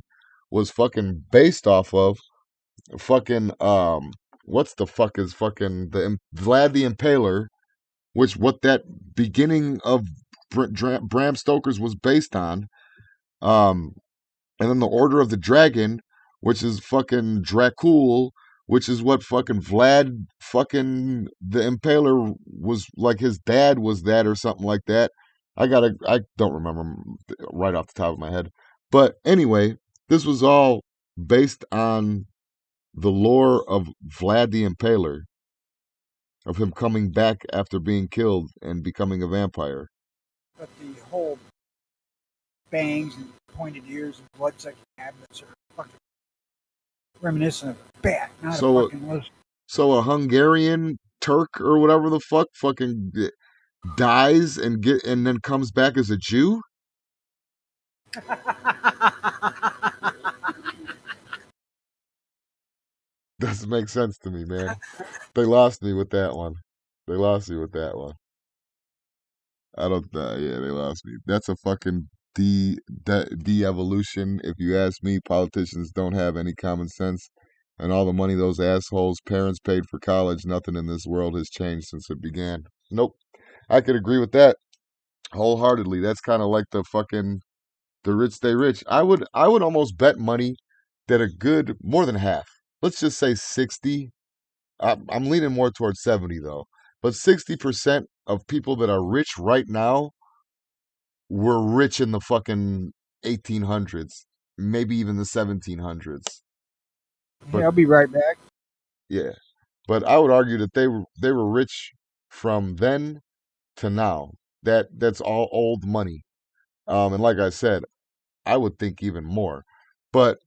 was fucking based off of, fucking what's the fuck is fucking Vlad the Impaler, which what that beginning of Bram Stoker's was based on. Um, and then the Order of the Dragon, which is fucking Dracul, which is what fucking Vlad fucking the Impaler was like. His dad was that or something like that. I don't remember right off the top of my head, but anyway, this was all based on the lore of Vlad the Impaler, of him coming back after being killed and becoming a vampire. But the whole bangs and pointed ears and blood sucking habits are fucking reminiscent of a bat, not a So, fucking lizard. so a Hungarian Turk or whatever the fuck fucking dies and then comes back as a Jew. Doesn't make sense to me, man. They lost me with that one. They lost me with that one. I don't. Yeah, they lost me. That's a fucking de-evolution. If you ask me, politicians don't have any common sense, and all the money those assholes' parents paid for college, nothing in this world has changed since it began. Nope. I could agree with that wholeheartedly. That's kind of like the rich stay rich. I would almost bet money that a good more than half. Let's just say 60. I'm leaning more towards 70 though. But 60% of people that are rich right now were rich in the fucking 1800s, maybe even the 1700s. Hey, But I'll be right back. yeah, but I would argue that they were rich from then to now. That's all old money. And like I said, I would think even more. But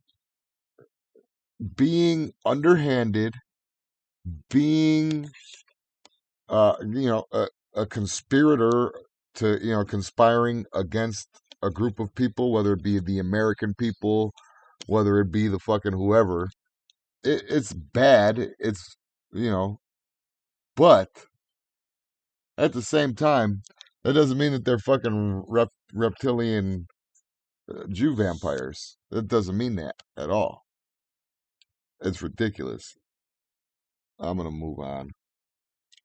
being underhanded, being a conspirator to conspiring against a group of people, whether it be the American people, whether it be the fucking whoever, it's bad. It's you know, but at the same time, That doesn't mean that they're fucking reptilian Jew vampires. That doesn't mean that at all. It's ridiculous. I'm gonna move on.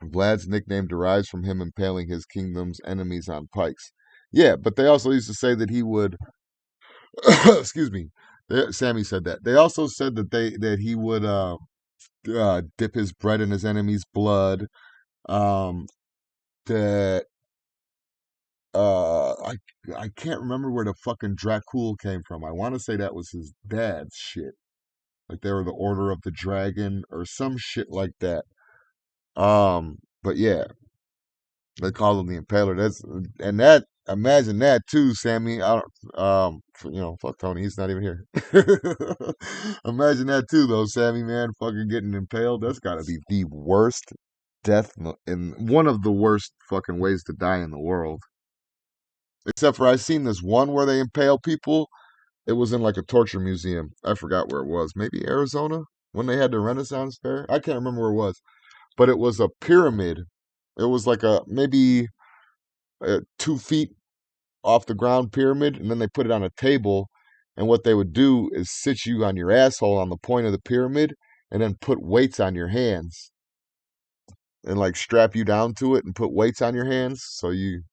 Vlad's nickname derives from him impaling his kingdom's enemies on pikes. Yeah, but they also used to say that he would. Excuse me. Sammy said that. They also said that he would dip his bread in his enemy's blood. Um, that I can't remember where the fucking Dracul came from. I want to say that was his dad's shit. Like they were the Order of the Dragon or some shit like that. But yeah, they call him the Impaler. That's and that. Imagine that too, Sammy. I don't, fuck Tony. He's not even here. Imagine that too, though, Sammy. Man, fucking getting impaled. That's got to be the worst death in one of the worst fucking ways to die in the world. Except for I've seen this one where they impale people. It was in like a torture museum. I forgot where it was. Maybe Arizona when they had the Renaissance fair. I can't remember where it was, but it was a pyramid. It was like a maybe 2 feet off the ground pyramid, and then they put it on a table. And what they would do is sit you on your asshole on the point of the pyramid, and then put weights on your hands and like strap you down to it and put weights on your hands so you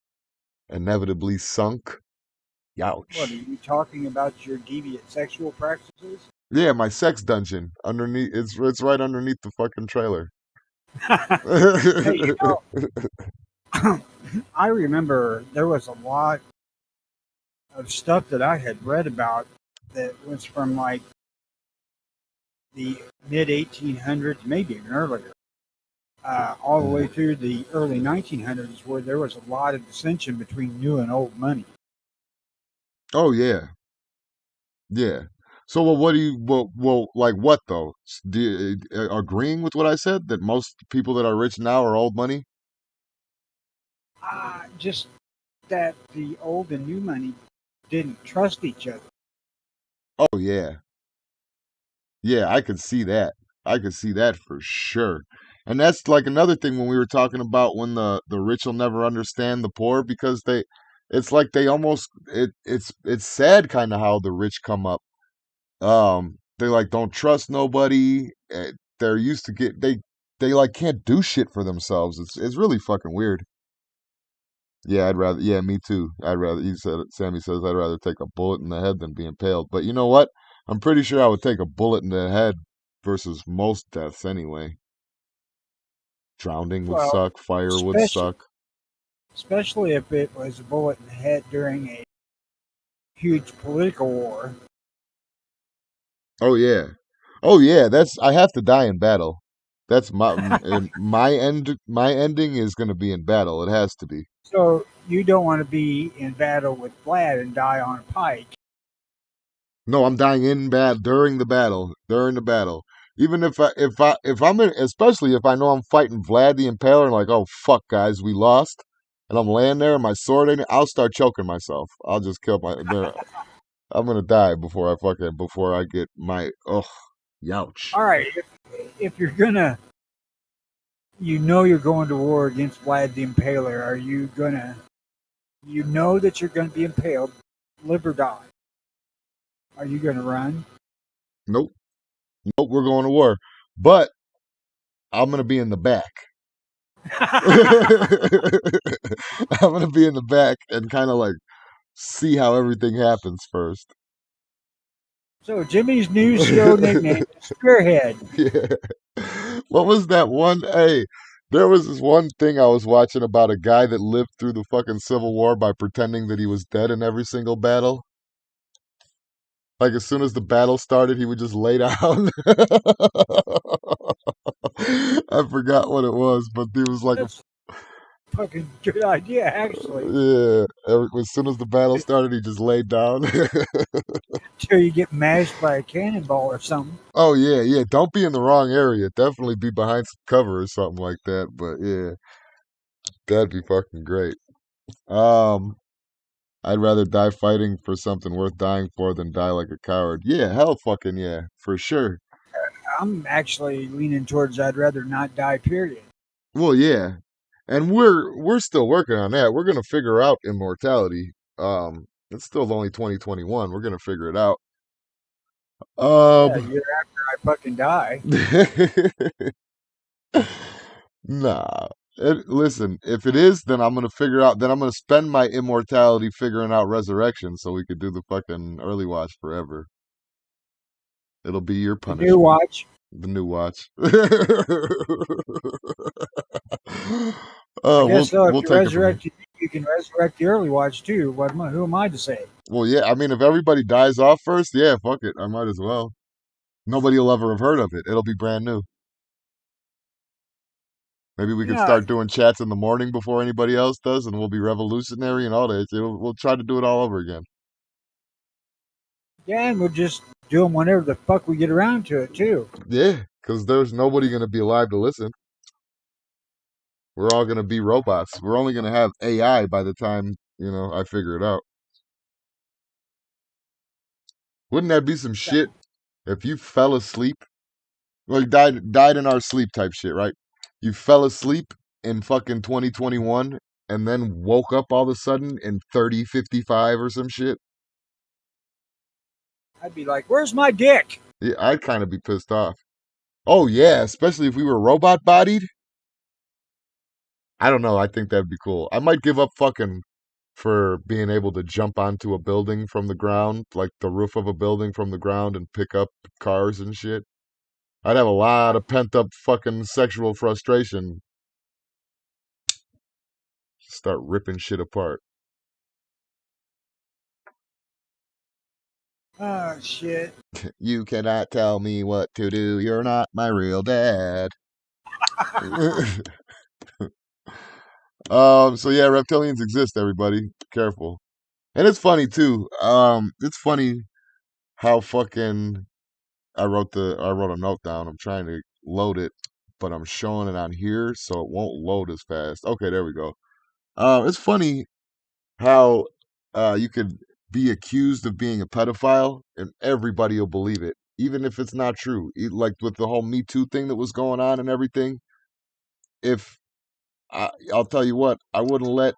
inevitably sunk. What are Youch. you talking about? Your deviant sexual practices? Yeah, my sex dungeon underneath. It's right underneath the fucking trailer. Hey, I remember there was a lot of stuff that I had read about that was from like the mid 1800s, maybe even earlier, all the way Mhm. through the early 1900s, where there was a lot of dissension between new and old money. Oh yeah, yeah. So, well, what do you, like what though? Do you, agreeing with what I said that most people that are rich now are old money? Just that the old and new money didn't trust each other. Oh yeah, yeah. I could see that. I could see that for sure. And that's like another thing when we were talking about when the rich will never understand the poor because it's like they almost it's sad kind of how the rich come up. They like don't trust nobody. They're used to they like can't do shit for themselves. It's really fucking weird. Yeah, I'd rather. Yeah, me too. I'd rather. He said. Sammy says I'd rather take a bullet in the head than be impaled. But you know what? I'm pretty sure I would take a bullet in the head versus most deaths anyway. Drowning would Well, suck. Fire would especially suck. especially if it was a bullet in the head during a huge political war. Oh yeah. Oh yeah. That's. I have to die in battle. That's my end. My ending is gonna be in battle. It has to be. So you don't want to be in battle with Vlad and die on a pike. No, I'm dying in bad during the battle. During the battle. Even if I'm in, especially if I know I'm fighting Vlad the Impaler and like, oh fuck guys, we lost, and I'm laying there and my sword in it, I'll start choking myself. I'll just kill my there. I'm gonna die before I get my youch. All right, if you're gonna, you're going to war against Vlad the Impaler. Are you gonna, that you're going to be impaled, live or die? Are you going to run? Nope. Nope, we're going to war. But I'm gonna be in the back. I'm gonna be in the back and kind of like see how everything happens first. So Jimmy's new show nickname is Spearhead. Yeah. What was that one? Hey, there was this one thing I was watching about a guy that lived through the fucking Civil War by pretending that he was dead in every single battle. Like as soon as the battle started, he would just lay down. I forgot what it was, but he was like, That's a fucking good idea, actually. yeah. As soon as the battle started, he just laid down. Till you get mashed by a cannonball or something. Oh yeah, yeah. Don't be in the wrong area. Definitely be behind some cover or something like that. But yeah, that'd be fucking great. Um, I'd rather die fighting for something worth dying for than die like a coward. Yeah, hell fucking yeah, for sure. I'm actually leaning towards I'd rather not die, period. Well, yeah. And we're still working on that. We're gonna figure out immortality. It's still only 2021. We're gonna figure it out. Yeah, a Um, year after I fucking die. nah. Listen, if it is, then I'm gonna figure out. Then I'm gonna spend my immortality figuring out resurrection, so we could do the fucking early watch forever. It'll be your The new punishment. watch. The new watch. I We'll guess though, if we'll you take it from here. resurrect, you can resurrect the early watch too. Who am I to say? Well, yeah. I mean, if everybody dies off first, yeah, fuck it. I might as well. Nobody will ever have heard of it. It'll be brand new. Maybe we could Yeah, start doing chats in the morning before anybody else does, and we'll be revolutionary and all that. We'll try to do it all over again. yeah, and we'll just do them whenever the fuck we get around to it too. Yeah, because there's nobody going to be alive to listen. We're all going to be robots. We're only going to have AI by the time, I figure it out. Wouldn't that be some shit if you fell asleep? Well, you died in our sleep type shit, right? You fell asleep in fucking 2021 and then woke up all of a sudden in 3055 or some shit. I'd be like, "Where's my dick?" Yeah, I'd kind of be pissed off. Oh yeah, especially if we were robot bodied. I don't know. I think that'd be cool. I might give up fucking for being able to jump onto a building from the ground, like the roof of a building from the ground and pick up cars and shit. I'd have a lot of pent up fucking sexual frustration. Start ripping shit apart. Oh shit. You cannot tell me what to do. You're not my real dad. So yeah, reptilians exist, everybody. Careful. And it's funny too. It's funny how fucking I wrote a note down. I'm trying to load it, but I'm showing it on here, so it won't load as fast. Okay, there we go. It's funny how you could be accused of being a pedophile and everybody will believe it, even if it's not true. Like with the whole Me Too thing that was going on and everything. If I'll tell you what, I wouldn't let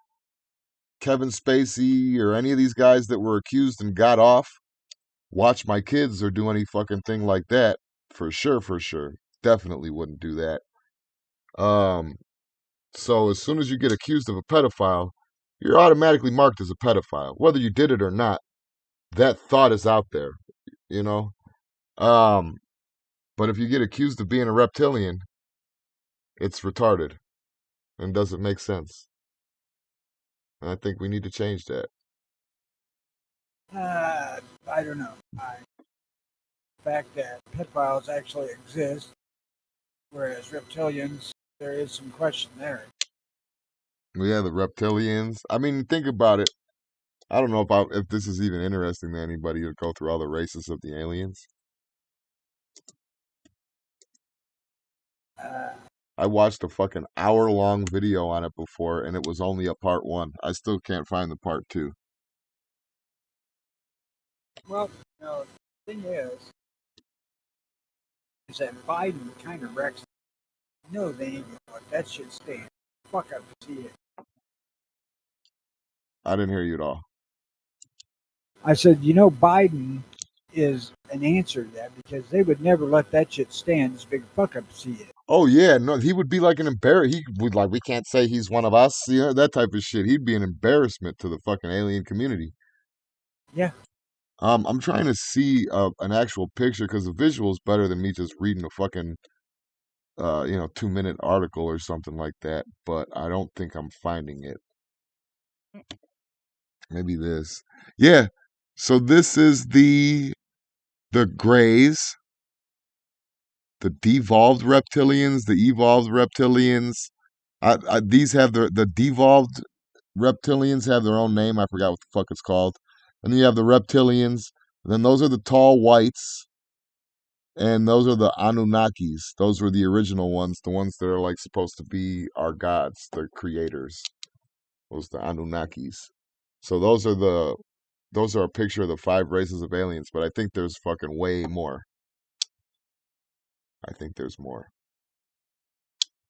Kevin Spacey or any of these guys that were accused and got off watch my kids or do any fucking thing like that. For sure, for sure. Definitely wouldn't do that. Um, so as soon as you get accused of a pedophile, you're automatically marked as a pedophile. Whether you did it or not, that thought is out there, you know? Um, but if you get accused of being a reptilian, it's retarded and doesn't make sense. And I think we need to change that. I don't know. The fact that pedophiles actually exist, whereas reptilians, there is some question there. Yeah, the reptilians. I mean, think about it. I don't know if this is even interesting to anybody to go through all the races of the aliens. Uh, I watched a fucking hour-long video on it before, and it was only a part one. I still can't find the part two. well, no, the thing is that Biden kind of wrecks. No, they ain't gonna let that shit stand. Fuck up to see it. I didn't hear you at all. I said, Biden is an answer to that because they would never let that shit stand. It's a big fuck up to see it. Oh yeah, no, he would be like an embarrass. He would like we can't say he's one of us, that type of shit. He'd be an embarrassment to the fucking alien community. Yeah. I'm trying to see an actual picture because the visual is better than me just reading a fucking 2-minute article or something like that. But I don't think I'm finding it. Maybe this. Yeah. So this is the Greys, the devolved reptilians, the evolved reptilians. These have the devolved reptilians have their own name. I forgot what the fuck it's called. And then you have the reptilians. And then those are the tall whites. And those are the Anunnakis. Those were the original ones, the ones that are like supposed to be our gods, the creators. Those the Anunnakis. So those are a picture of the 5 races of aliens, but I think there's fucking way more. I think there's more.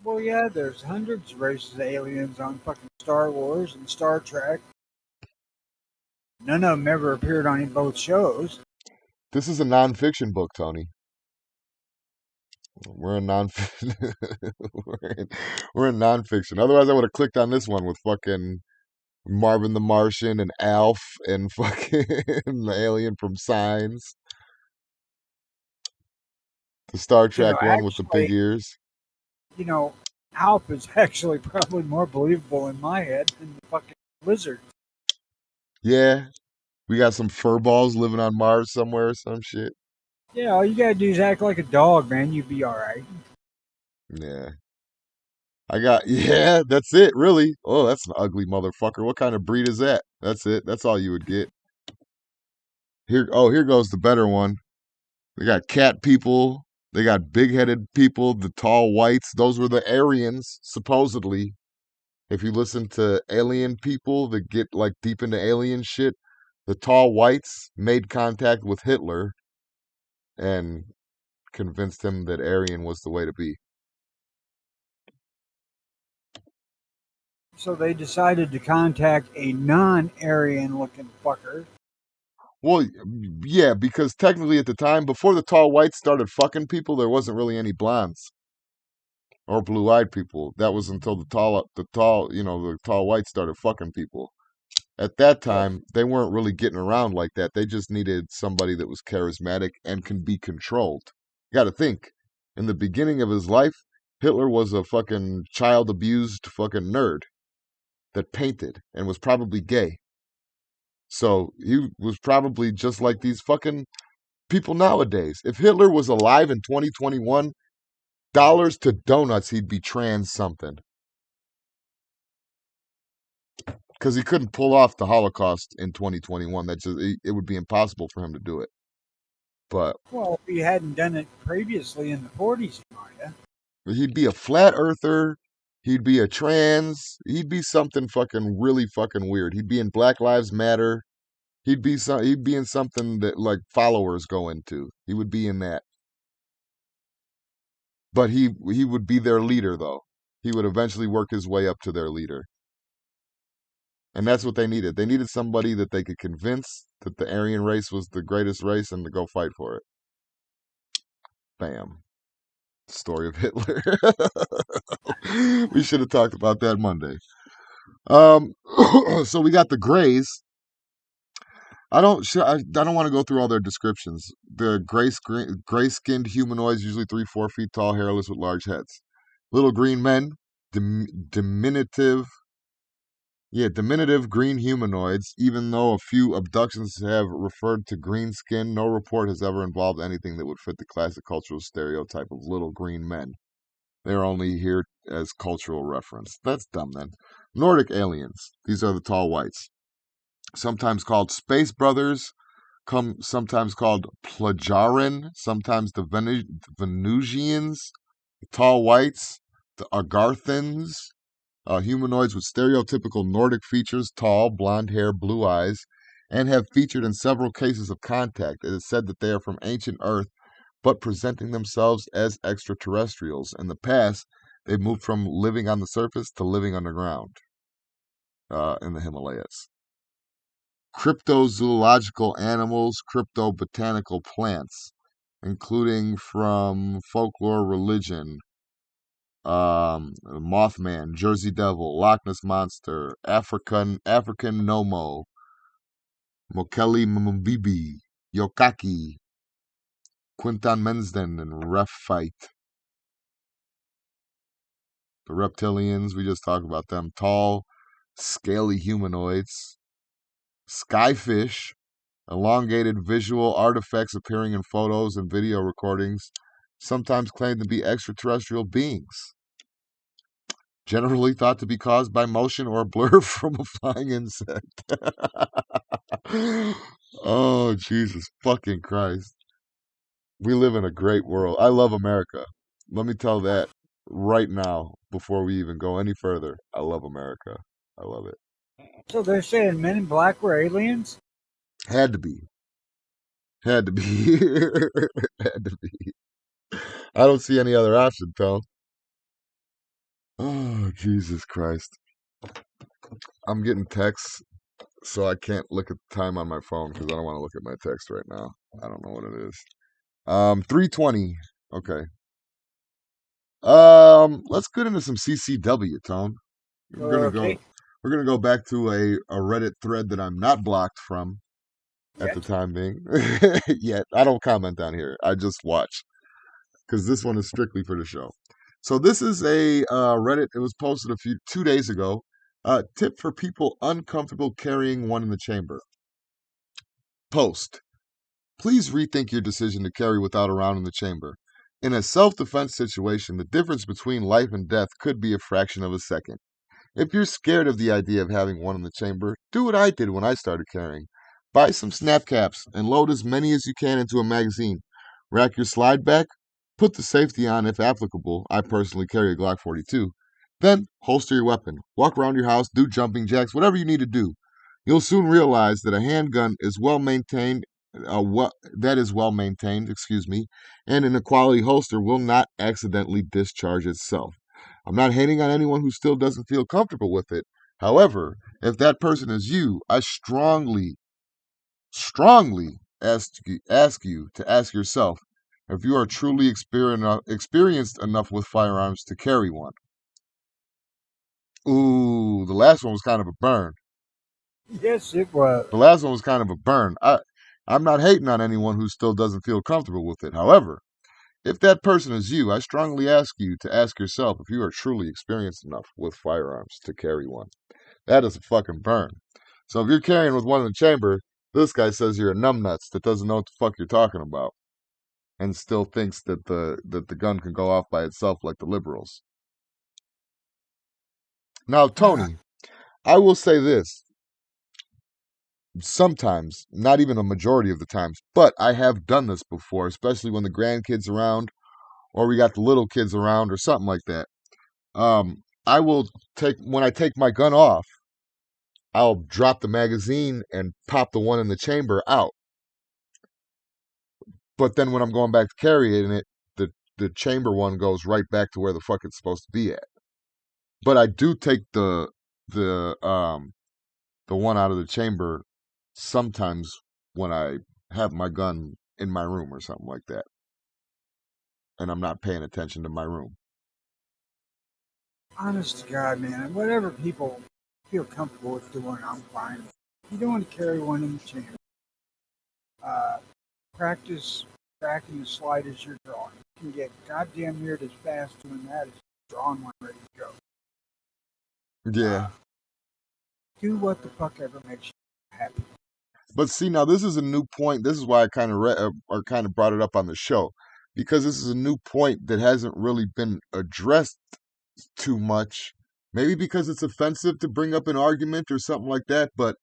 Well, Oh yeah, there's hundreds of races of aliens on fucking Star Wars and Star Trek. None of them ever appeared on both shows. This is a nonfiction book, Tony. We're in non we're in, we're in nonfiction. Otherwise, I would have clicked on this one with fucking Marvin the Martian and Alf and fucking the alien from Signs, the Star You know, Trek one with the big actually, ears. you know, Alp is actually probably more believable in my head than the fucking lizard. Yeah, we got some fur balls living on Mars somewhere or some shit. Yeah, all you gotta do is act like a dog, man. You'd be all right. Yeah. Yeah, that's it, really. Oh, that's an ugly motherfucker. What kind of breed is that? That's it. That's all you would get. Here goes the better one. They got cat people. They got big headed people, the tall whites. Those were the Aryans, supposedly. If you listen to alien people that get like deep into alien shit, the tall whites made contact with Hitler and convinced him that Aryan was the way to be. So they decided to contact a non-Aryan looking fucker. Well, yeah, because technically at the time, before the tall whites started fucking people, there wasn't really any blondes or blue-eyed people. That was until the tall whites started fucking people. At that Yeah. time, they weren't really getting around like that. They just needed somebody that was charismatic and can be controlled. You got to think, in the beginning of his life, Hitler was a fucking child abused fucking nerd that painted and was probably gay. So he was probably just like these fucking people nowadays. If Hitler was alive in 2021, dollars to donuts, he'd be trans something. Because he couldn't pull off the Holocaust in 2021. It would be impossible for him to do it. But Well, if he hadn't done it previously in the 40s, he might have. he'd be a flat earther. He'd be a trans. He'd be something fucking really fucking weird. He'd be in Black Lives Matter. He'd be in something that like followers go into. He would be in that. But he would be their leader though. He would eventually work his way up to their leader. And that's what they needed. They needed somebody that they could convince that the Aryan race was the greatest race and to go fight for it. Bam. Story of Hitler. We should have talked about that Monday. Um, so we got the Greys. I don't want to go through all their descriptions. The gray-skinned humanoids, usually 3-4 feet tall, hairless with large heads. Little green men, diminutive, yeah, diminutive green humanoids. Even though a few abductions have referred to green skin, no report has ever involved anything that would fit the classic cultural stereotype of little green men. They're only here as cultural reference. That's dumb then. Nordic aliens. These are the tall whites. Sometimes called space brothers, sometimes called Plajarin, sometimes the Venusians, the tall whites, the Agarthans, humanoids with stereotypical Nordic features, tall, blonde hair, blue eyes, and have featured in several cases of contact. It is said that they are from ancient Earth, but presenting themselves as extraterrestrials. In the past, they've moved from living on the surface to living underground in the Himalayas. Cryptozoological animals, cryptobotanical plants, including from folklore, religion, Mothman, Jersey Devil, Loch Ness Monster, African Nomo, Mokele Mbibi, Yokaki, Quinton Mensden, and Repphite. The Reptilians, we just talked about them. Tall, scaly humanoids. Skyfish, elongated visual artifacts appearing in photos and video recordings, sometimes claimed to be extraterrestrial beings. Generally thought to be caused by motion or a blur from a flying insect. Oh, Jesus fucking Christ. We live in a great world. I love America. Let me tell that right now before we even go any further. I love America. I love it. So they're saying Men in Black were aliens? Had to be. Had to be. Had to be. I don't see any other option, Tom. Oh, Jesus Christ. I'm getting texts, so I can't look at the time on my phone because I don't want to look at my text right now. I don't know what it is. 3:20. Okay. Let's get into some CCW, Tone. We're gonna go. Okay. We're gonna go back to a Reddit thread that I'm not blocked from at the Yet. time being. Yet I don't comment down here. I just watch because this one is strictly for the show. So this is a Reddit. It was posted 2 days ago. Tip for people uncomfortable carrying one in the chamber. Post. Please rethink your decision to carry without a round in the chamber. In a self defense situation, the difference between life and death could be a fraction of a second. If you're scared of the idea of having one in the chamber, do what I did when I started carrying. Buy some snap caps and load as many as you can into a magazine. Rack your slide back, put the safety on if applicable. I personally carry a Glock 42. Then holster your weapon. Walk around your house, do jumping jacks, whatever you need to do. You'll soon realize that a handgun is well maintained, well maintained, and an quality holster will not accidentally discharge itself. I'm not hating on anyone who still doesn't feel comfortable with it. However, if that person is you, I strongly ask you to ask yourself if you are truly experienced enough with firearms to carry one. Ooh, the last one was kind of a burn. Yes, it was. The last one was kind of a burn. I'm not hating on anyone who still doesn't feel comfortable with it. However, if that person is you, I strongly ask you to ask yourself if you are truly experienced enough with firearms to carry one. That is a fucking burn. So if you're carrying with one in the chamber, this guy says you're a numbnuts that doesn't know what the fuck you're talking about and still thinks that the gun can go off by itself like the liberals. Now, Tony, I will say this. Sometimes, not even a majority of the times, but I have done this before, especially when the grandkids around or we got the little kids around or something like that. I will when I take my gun off, I'll drop the magazine and pop the one in the chamber out. But then when I'm going back to carrying it, the chamber one goes right back to where the fuck it's supposed to be at. But I do take the the one out of the chamber sometimes when I have my gun in my room or something like that, and I'm not paying attention to my room. Honest to God, man, whatever people feel comfortable with doing, I'm fine. You don't want to carry one in the chamber. Uh, practice tracking the slide as you're drawing. You can get goddamn near as fast doing that as drawing one ready to go. Yeah. Do what the fuck ever makes you happy. But see, now this is a new point. This is why I kind of or kind of brought it up on the show, because this is a new point that hasn't really been addressed too much. Maybe because it's offensive to bring up an argument or something like that. But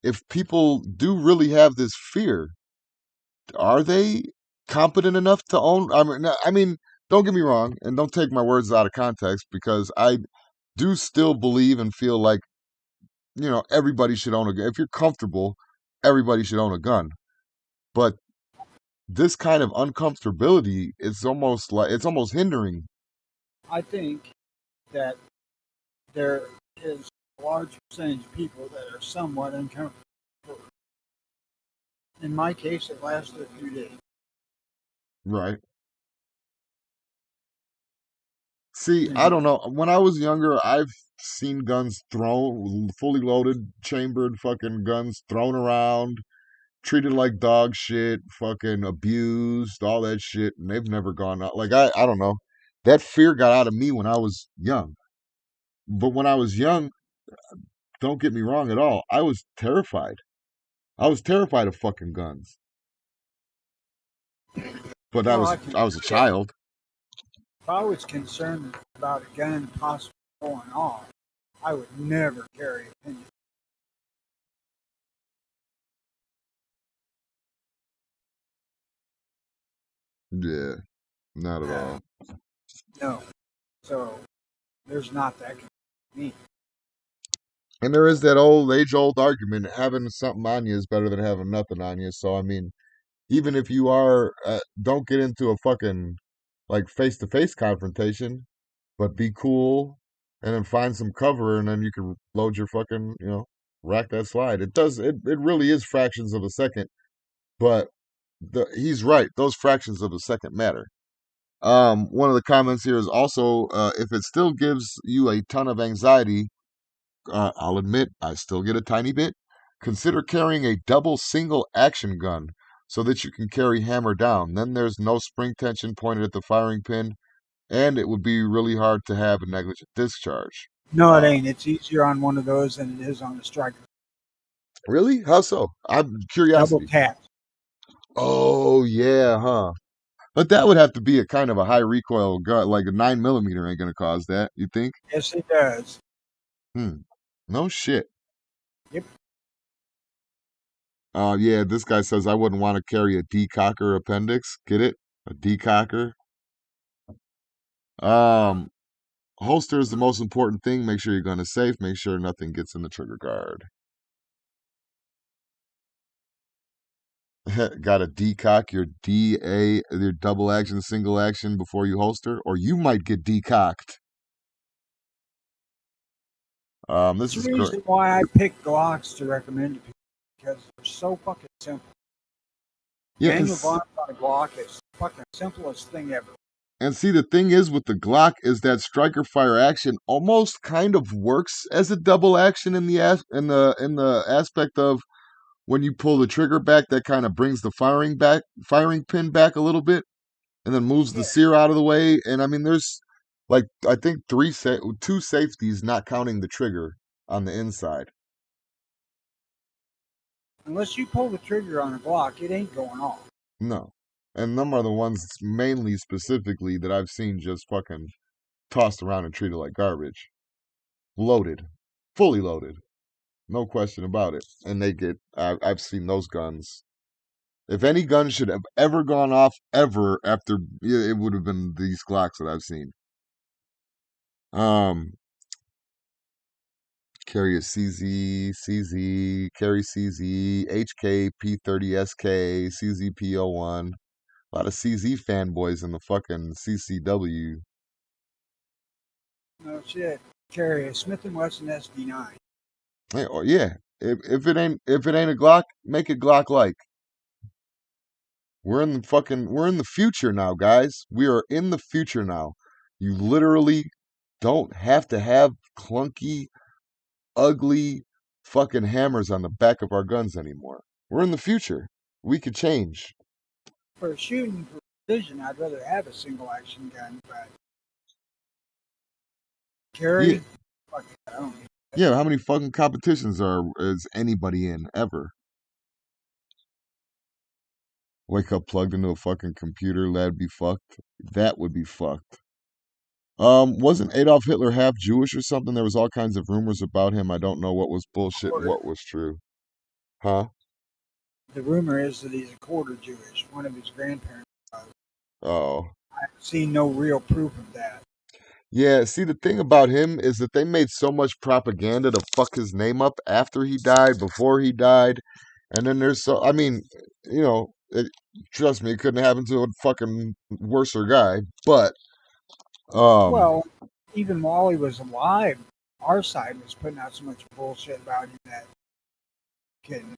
if people do really have this fear, are they competent enough to own? I mean, don't get me wrong, and don't take my words out of context, because I do still believe and feel like everybody should own a gun. If you're comfortable, everybody should own a gun. But this kind of uncomfortability, it's almost hindering. I think that there is a large percentage of people that are somewhat uncomfortable. In my case, it lasted a few days. Right. See, You I know, don't know. When I was younger, I've seen guns thrown, fully loaded, chambered fucking guns thrown around, treated like dog shit, fucking abused, all that shit, and they've never gone out. Like I don't know. That fear got out of me when I was young. But when I was young, don't get me wrong at all, I was terrified. I was terrified of fucking guns. But I well, was I can I was a say child. if I was concerned about a gun possibly going off, I would never carry a pinion. Yeah, not at Uh, all. no. So there's not that kind of me. And there is that old age-old argument: having something on you is better than having nothing on you. So I mean, even if you are, don't get into a fucking like face-to-face confrontation, but be cool. and then find some cover, and then you can load your fucking, rack that slide. It really is fractions of a second, but he's right. Those fractions of a second matter. One of the comments here is also, if it still gives you a ton of anxiety, I'll admit I still get a tiny bit. Consider carrying a double single action gun so that you can carry hammer down. Then there's no spring tension pointed at the firing pin, and it would be really hard to have a negligent discharge. No, it Uh, ain't. It's easier on one of those than it is on the striker. really? How so? I'm Double curiosity. tap. Oh yeah, huh? But that would have to be a kind of a high recoil gun, like a 9 millimeter ain't gonna cause that. You think? Yes, it does. Hmm. No shit. Yep. Yeah, this guy says I wouldn't want to carry a decocker appendix. Get it? A decocker. Um, Holster is the most important thing. Make sure your gun is safe. Make sure nothing gets in the trigger guard. Got to decock your double action, single action before you holster, or you might get decocked. This It's the is great. reason why I pick Glocks to recommend to people because they're so fucking simple. Yeah, Manual arms on a Glock is the fucking simplest thing ever. and see the thing is with the Glock is that striker fire action almost kind of works as a double action in the aspect of when you pull the trigger back, that kind of brings the firing pin back a little bit, and then moves the Yeah. sear out of the way. And I mean, there's like I think two safeties, not counting the trigger on the inside. Unless you pull the trigger on a Glock, it ain't going off. No, and them are the ones mainly specifically that I've seen just fucking tossed around and treated like garbage, loaded, fully loaded, no question about it. And I've seen those guns. If any gun should have ever gone off ever after, yeah, it would have been these Glocks that I've seen. Um, Carry a carry CZ, HK, P30SK, CZP01. A lot of CZ fanboys in the fucking CCW. No shit. Carry a Smith & Wesson SD9. Oh yeah, if it ain't a Glock, make it Glock like. We're in the future now, guys. We are in the future now. You literally don't have to have clunky, ugly fucking hammers on the back of our guns anymore. We're in the future. We could change. For shooting for precision, I'd rather have a single action gun, but Yeah, carry, fuck it, I don't need it. yeah. How many fucking competitions is anybody in ever? Wake up plugged into a fucking computer, that'd be fucked. That would be fucked. Wasn't Adolf Hitler half Jewish or something? There was all kinds of rumors about him. I don't know what was bullshit and Quarter. what was true. Huh? The rumor is that he's a quarter Jewish. One of his grandparents was. Oh. I've seen no real proof of that. Yeah, see, the thing about him is that they made so much propaganda to fuck his name up after he died, before he died. And then I mean, trust me, it couldn't happen to a fucking worser guy. But, um, Well, even while he was alive, our side was putting out so much bullshit about him that you couldn't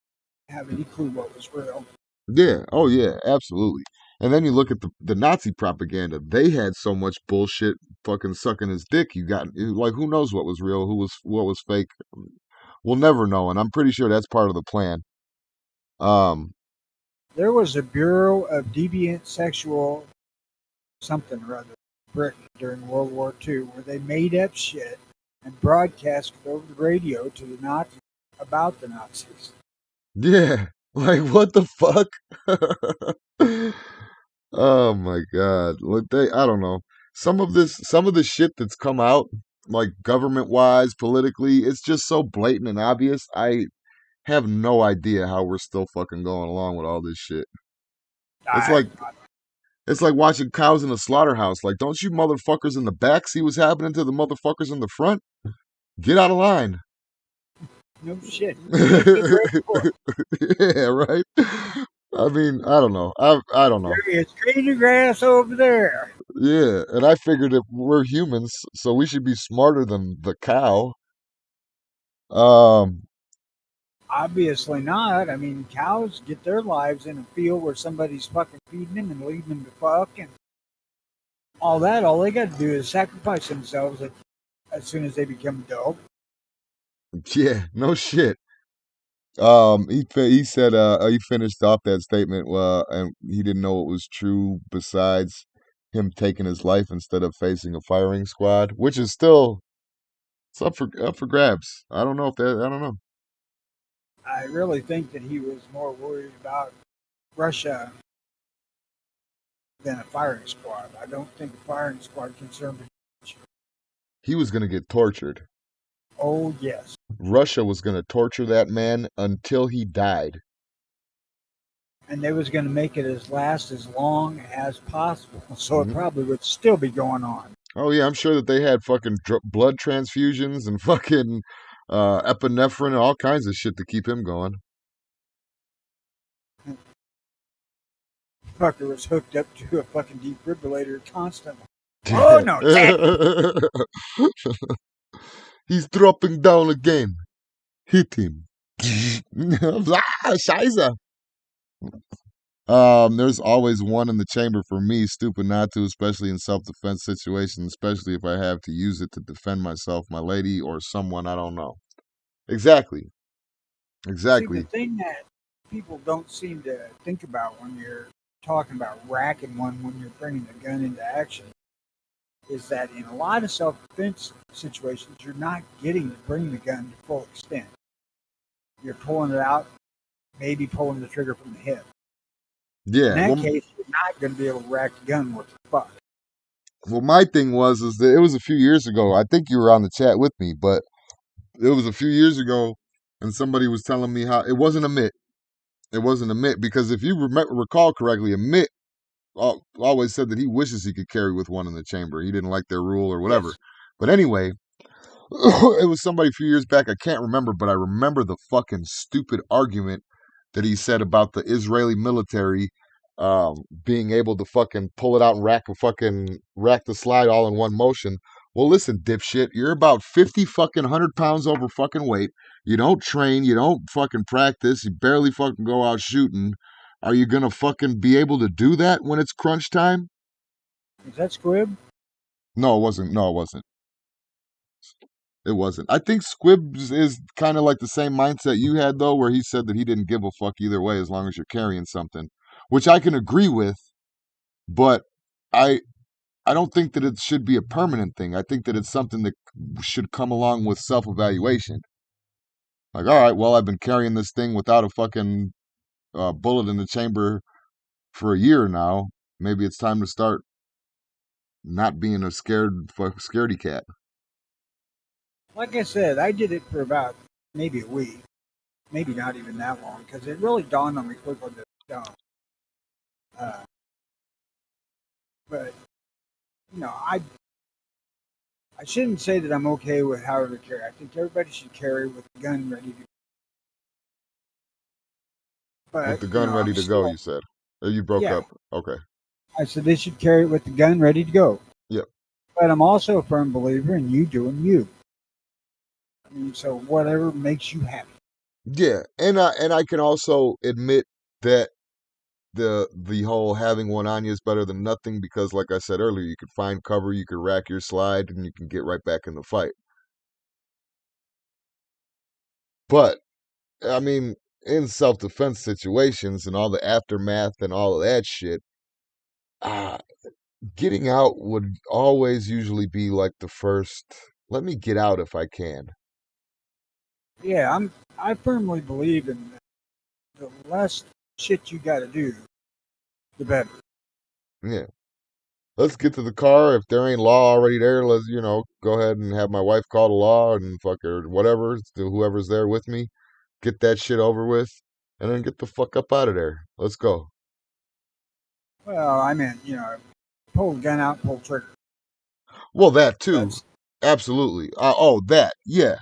have any clue what was real. yeah, oh yeah, absolutely. And then you look at the Nazi propaganda. They had so much bullshit fucking sucking his dick. Like, who knows what was real, what was fake. We'll never know, and I'm pretty sure that's part of the plan. Um, There was a Bureau of Deviant Sexual something or other in Britain during World War II where they made up shit and broadcast it over the radio to the Nazis about the Nazis. yeah, like what the fuck? Oh my god. I don't know. Some of the shit that's come out, like government wise, politically, it's just so blatant and obvious. I have no idea how we're still fucking going along with all this shit. It's I like it's like watching cows in a slaughterhouse. Like, don't you motherfuckers in the back see what's happening to the motherfuckers in the front? Get out of line. no shit. Get ready for it. Yeah, right. I mean, I don't know. I don't know. There is greener grass over there. Yeah, and I figured that we're humans, so we should be smarter than the cow. Um, Obviously not. I mean, cows get their lives in a field where somebody's fucking feeding them and leaving them to fuck and all that. All they got to do is sacrifice themselves as soon as they become adult. yeah, no shit. He said he finished off that statement and he didn't know it was true besides him taking his life instead of facing a firing squad, which is still it's up for grabs. I don't know. I really think that he was more worried about Russia than a firing squad. I don't think a firing squad concerned him. He was going to get tortured. Oh, yes. Russia was going to torture that man until he died. And they was going to make it last as long as possible. So it Hmm. probably would still be going on. Oh yeah, I'm sure that they had fucking blood transfusions and fucking epinephrine and all kinds of shit to keep him going. Fucker was hooked up to a fucking defibrillator constantly. Oh, no, Daddy. He's dropping down again. Hit him. Ah, Scheiße. There's always one in the chamber for me, stupid not to, especially in self-defense situations, especially if I have to use it to defend myself, my lady, or someone I don't know. Exactly. See, the Exactly. thing that people don't seem to think about when you're talking about racking one when you're bringing the gun into action is that in a lot of self-defense situations, you're not getting to bring the gun to full extent. You're pulling it out, maybe pulling the trigger from the hip. In Yeah. that case, you're not going to be able to rack the gun worth the fuck. Well, my thing was is that it was a few years ago. I think you were on the chat with me, but it was a few years ago, and somebody was telling me how it wasn't a mitt. It wasn't a mitt because if you recall correctly, a mitt always said that he wishes he could carry with one in the chamber. He didn't like their rule or whatever. Yes. But anyway, it was somebody a few years back. I can't remember, but I remember the fucking stupid argument that he said about the Israeli military being able to fucking pull it out and rack the slide all in one motion. Well, listen, dipshit, you're about 50 fucking 100 pounds over fucking weight. You don't train, you don't fucking practice, you barely fucking go out shooting. Are you gonna fucking be able to do that when it's crunch time? Is that Squib? No, it wasn't. No, it wasn't. It wasn't. I think Squibbs is kind of like the same mindset you had though, where he said that he didn't give a fuck either way as long as you're carrying something, which I can agree with. But I I don't think that it should be a permanent thing. I think that it's something that should come along with self evaluation. Like, all right, well, I've been carrying this thing without a fucking bullet in the chamber for a year now. Maybe it's time to start not being a scaredy cat. Like I said, I did it for about maybe a week, maybe not even that long, because it really dawned on me quickly that don't. Uh, but I shouldn't say that I'm okay with how to carry. I think everybody should carry with a gun ready to. With But the gun ready I'm to go, still you said. You broke yeah. up. Okay. I said they should carry it with the gun ready to go. Yep. But I'm also a firm believer in you doing you. I mean, so whatever makes you happy. Yeah, and I can also admit that the whole having one on you is better than nothing because, like I said earlier, you could find cover, you could rack your slide, and you can get right back in the fight. But I mean, in self-defense situations and all the aftermath and all of that shit, uh, getting out would always usually be like the first. Let me get out if I can. Yeah, I firmly believe in the less shit you got to do, the better. Yeah. Let's get to the car. If there ain't law already there, let's, go ahead and have my wife call the law and fuck her, whatever, to whoever's there with me. Get that shit over with, and then get the fuck up out of there. Let's go. Well, I meant pull the gun out, pull trigger. Well, that too. That's Absolutely. Oh, that. Yeah.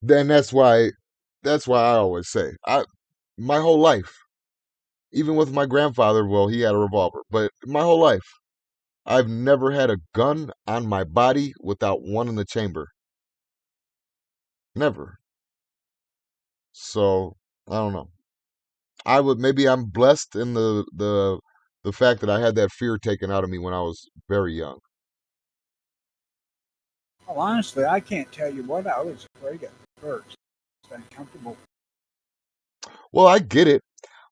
Then that's why I always say, my whole life, even with my grandfather, well, he had a revolver, but my whole life, I've never had a gun on my body without one in the chamber. Never. So I don't know. I would maybe I'm blessed in the fact that I had that fear taken out of me when I was very young. Well, honestly, I can't tell you what I was afraid of first. It's uncomfortable. Well, I get it.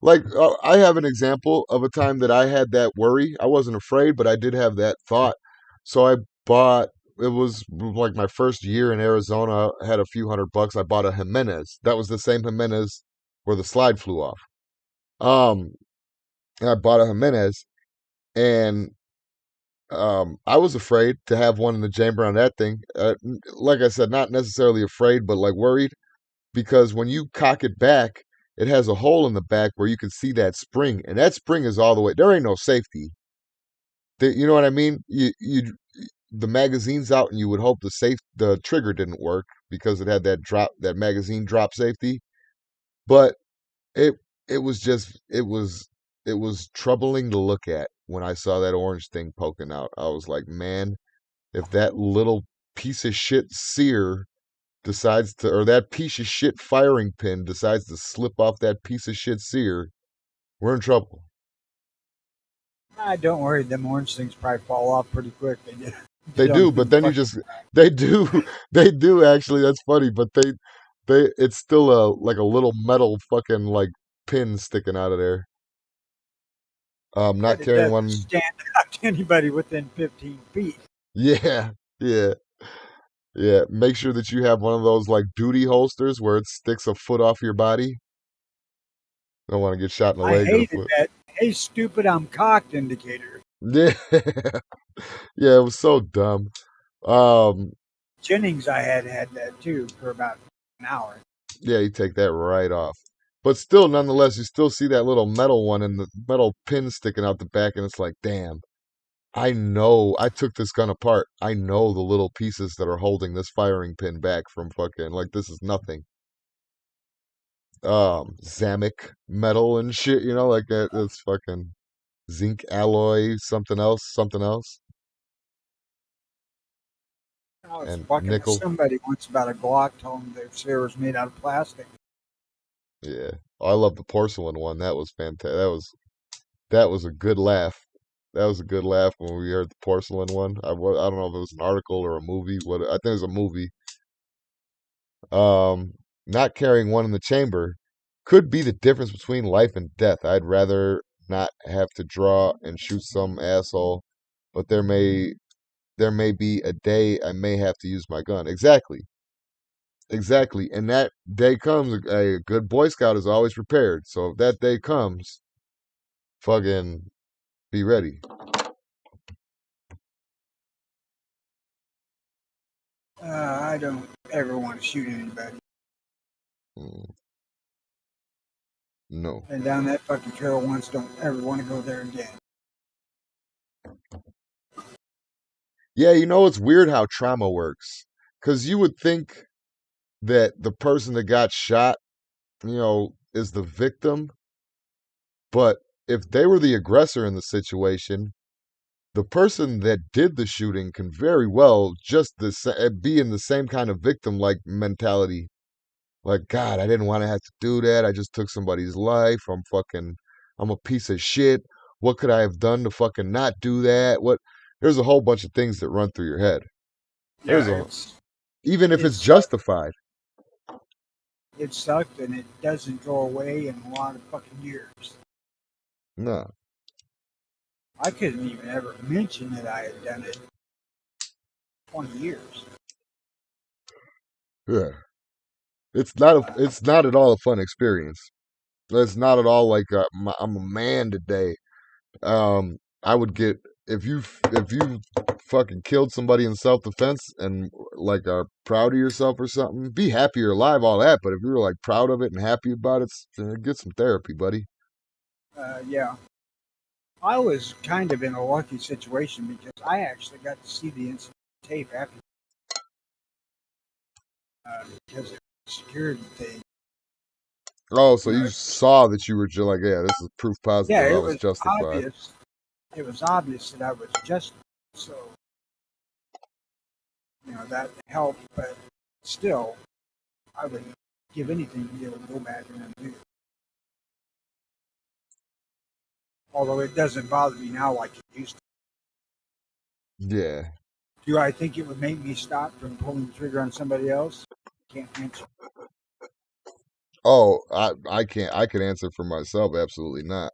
Like I have an example of a time that I had that worry. I wasn't afraid, but I did have that thought. So I bought. It was like my first year in Arizona. I had a few $100. I bought a Jimenez. That was the same Jimenez where the slide flew off. Um, and I bought a Jimenez, and I was afraid to have one in the chamber on that thing. Like I said, not necessarily afraid, but like worried because when you cock it back, it has a hole in the back where you can see that spring, and that spring is all the way. There ain't no safety. You know what I mean? The magazine's out, and you would hope the trigger didn't work because it had that magazine drop safety. But it it was just it was troubling to look at when I saw that orange thing poking out. I was like, man, if that little piece of shit sear decides to, or that piece of shit firing pin decides to slip off that piece of shit sear, we're in trouble. Don't worry, them orange things probably fall off pretty quick. They They don't do, even but then you fucking. just, they do, they do actually. That's funny, but it's still like a little metal fucking like pin sticking out of there. Not But it carrying doesn't one. stand out to anybody within 15 feet. Yeah, yeah, yeah. Make sure that you have one of those like duty holsters where it sticks a foot off your body. Don't want to get shot in the I leg or the hated foot. that. Hey, stupid, I'm cocked indicator. Yeah, yeah. It was so dumb. Um, Jennings, I had that too for about an hour. yeah, you take that right off. But still, nonetheless, you still see that little metal one and the metal pin sticking out the back, and it's like, damn, I know I took this gun apart. I know the little pieces that are holding this firing pin back from fucking like this is nothing. Zamic metal and shit, like that. That's fucking zinc alloy, something else, I was and fucking with nickel. somebody once about a Glock, told them their sphere was made out of plastic. Yeah, I love the porcelain one. That was fantastic. That was a good laugh. That was a good laugh when we heard the porcelain one. I don't know if it was an article or a movie. What I think it was a movie. Um, Not carrying one in the chamber could be the difference between life and death. I'd rather not have to draw and shoot some asshole, but there may be a day I may have to use my gun. Exactly. Exactly. And that day comes, a good Boy Scout is always prepared. So if that day comes, fucking be ready. I don't ever want to shoot anybody. Mm, no. And down that fucking trail once, don't ever want to go there again. Yeah, it's weird how trauma works. Because you would think that the person that got shot, is the victim. But if they were the aggressor in the situation, the person that did the shooting can very well be in the same kind of victim like mentality. Like, God, I didn't want to have to do that. I just took somebody's life. I'm a piece of shit. What could I have done to fucking not do that? There's a whole bunch of things that run through your head. Yeah, There's even if it it's sucked. justified. It sucked, and it doesn't go away in a lot of fucking years. No. I couldn't even ever mention that I had done it 20 years. Yeah. It's not at all a fun experience. It's not at all like I'm a man today. I would get if you fucking killed somebody in self defense and like are proud of yourself or something. Be happy you're alive, all that. But if you're like proud of it and happy about it, get some therapy, buddy. Yeah. I was kind of in a lucky situation because I actually got to see the incident tape after because of the security thing. Oh, so You know, you saw that you were just like, yeah, this is proof yeah, positive. I it was was justified. obvious. It was obvious that I was just so that helped, but still, I would give anything to be able to go back and undo it. Although it doesn't bother me now like it used to. Yeah. Do I think it would make me stop from pulling the trigger on somebody else? Can't answer. Oh, I can't. I can answer for myself. Absolutely not.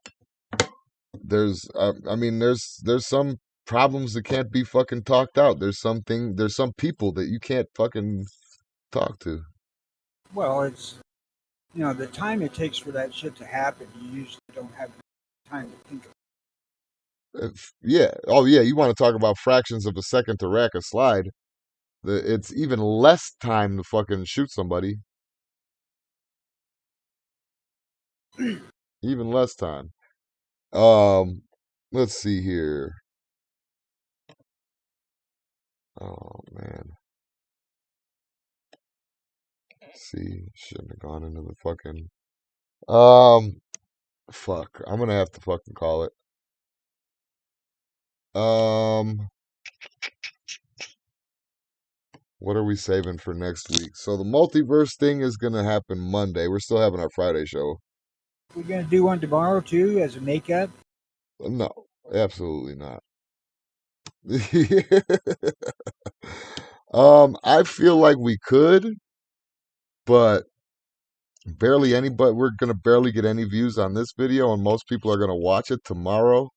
I mean, there's some problems that can't be fucking talked out. There's some people that you can't fucking talk to. Well, it's the time it takes for that shit to happen. You usually don't have time to think of Yeah. Oh, yeah. You want to talk about fractions of a second to rack a slide? It's even less time to fucking shoot somebody. it. Even less time. Um, let's see here. Oh man. Let's see, shouldn't have gone into the fucking. Um, fuck. I'm gonna have to fucking call it. Um, what are we saving for next week? So the multiverse thing is gonna happen Monday. We're still having our Friday show. We're gonna do one tomorrow too as a makeup. No, absolutely not. I feel like we could, but barely anybody. We're gonna barely get any views on this video, and most people are gonna watch it tomorrow.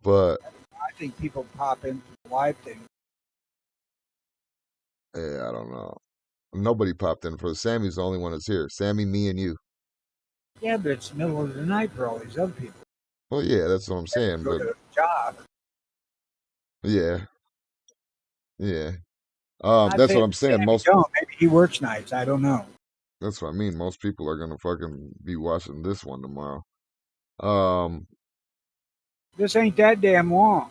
But I think people pop into the live thing. yeah, I don't know. Nobody popped in for Sammy's the only one that's here. Sammy, me, and you. Yeah, but it's the middle of the night for all these other people. Well, yeah, that's what I'm They have to saying. go But to a job. yeah, yeah. That's what Maybe I'm saying. Sammy Most don't. Maybe he works nights. I don't know. That's what I mean. Most people are gonna fucking be watching this one tomorrow. Um, This ain't that damn long.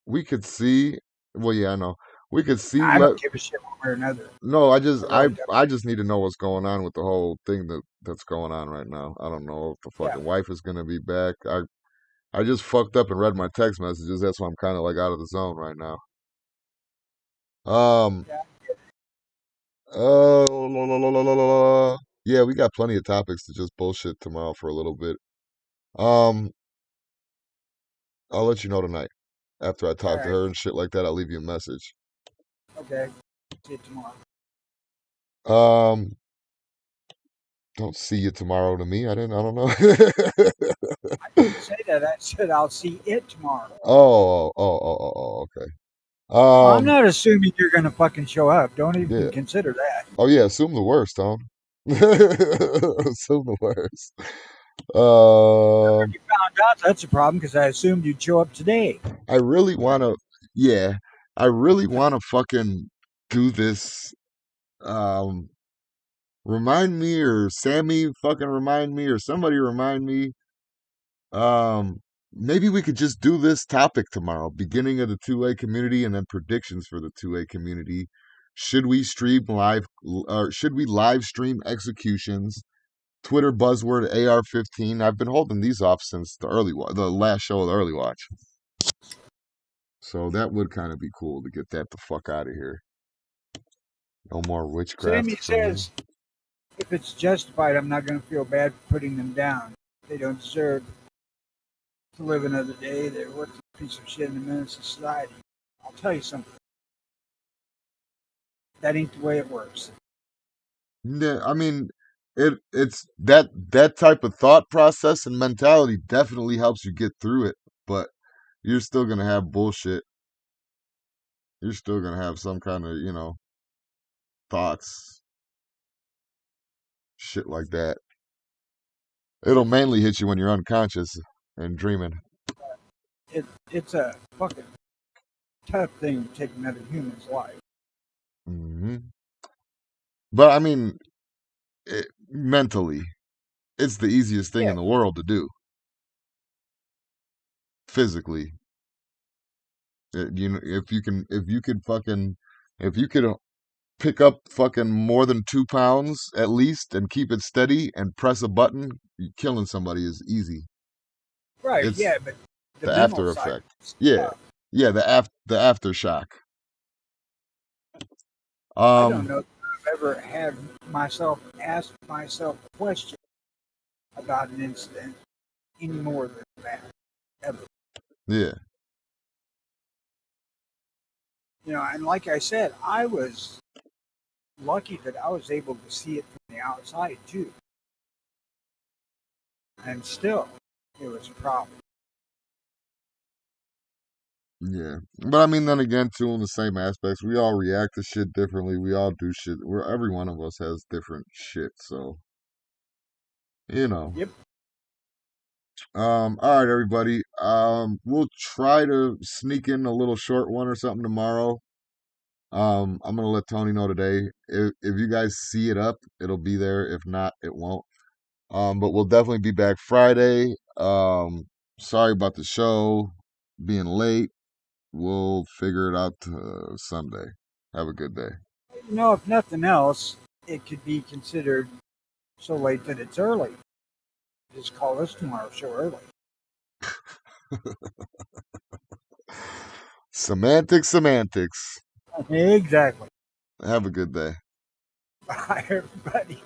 we could see. Well, yeah, I know. We could see. I don't give a shit one way or another. No, I really don't. I just need to know what's going on with the whole thing that's going on right now. I don't know if the Yeah. fucking wife is gonna be back. I just fucked up and read my text messages. That's why I'm kind of like out of the zone right now. Um. Yeah. La, la, la, la, la, la, la. Yeah, we got plenty of topics to just bullshit tomorrow for a little bit. Um. I'll let you know tonight after I All talk to right. her and shit like that. I'll leave you a message. Okay. See you tomorrow. Um. Don't see you tomorrow to me. I don't know. I didn't say that. I said I'll see it tomorrow. Okay. Well, I'm Um, not assuming you're gonna fucking show up. Don't even yeah. consider that. Oh yeah, assume the worst, Tom. Assume the worst. Um, You found out that's a problem because I assumed you'd show up today. I really wanna, yeah, I really wanna fucking do this. Um, remind me or Sammy fucking remind me or somebody remind me. Um, maybe we could just do this topic tomorrow, beginning of the 2A community and then predictions for the 2A community. Should we stream live or should we live stream executions? Twitter buzzword AR-15. I've been holding these off since the last show of the early watch. So that would kind of be cool to get that the fuck out of here. No more witchcraft Sammy for me. says if it's justified, I'm not gonna feel bad for putting them down. They don't deserve to live another day. They're worth a piece of shit in the menace of society. I'll tell you something. That ain't the way it works. Yeah, I mean, it's that type of thought process and mentality definitely helps you get through it, but you're still gonna have bullshit. You're still gonna have some kind of, thoughts, shit like that. It'll mainly hit you when you're unconscious and dreaming. It's a fucking tough thing to take another human's life. Hmm. But I mean, mentally, it's the easiest thing Yeah, in the world to do. Physically, if you could fucking, if you could pick up fucking more than 2 pounds at least and keep it steady and press a button, killing somebody is easy. Right, It's yeah, but the the mental after side effect. is Yeah. tough. Yeah, the aftershock. I don't Um, know if I've ever had myself ask myself a question about an incident any more than that ever. yeah. And like I said, I was lucky that I was able to see it from the outside too, and still, it was a problem. Yeah. But I mean then again too in the same aspects, we all react to shit differently. We all do shit. Every one of us has different shit, so you know. Yep. All right, everybody. We'll try to sneak in a little short one or something tomorrow. I'm gonna let Tony know today. If you guys see it up, it'll be there. If not, it won't. But we'll definitely be back Friday. Sorry about the show being late. We'll figure it out Sunday. Have a good day. If nothing else, it could be considered so late that it's early. Just call us tomorrow so early. Semantics, semantics. Exactly. Have a good day. Bye, everybody.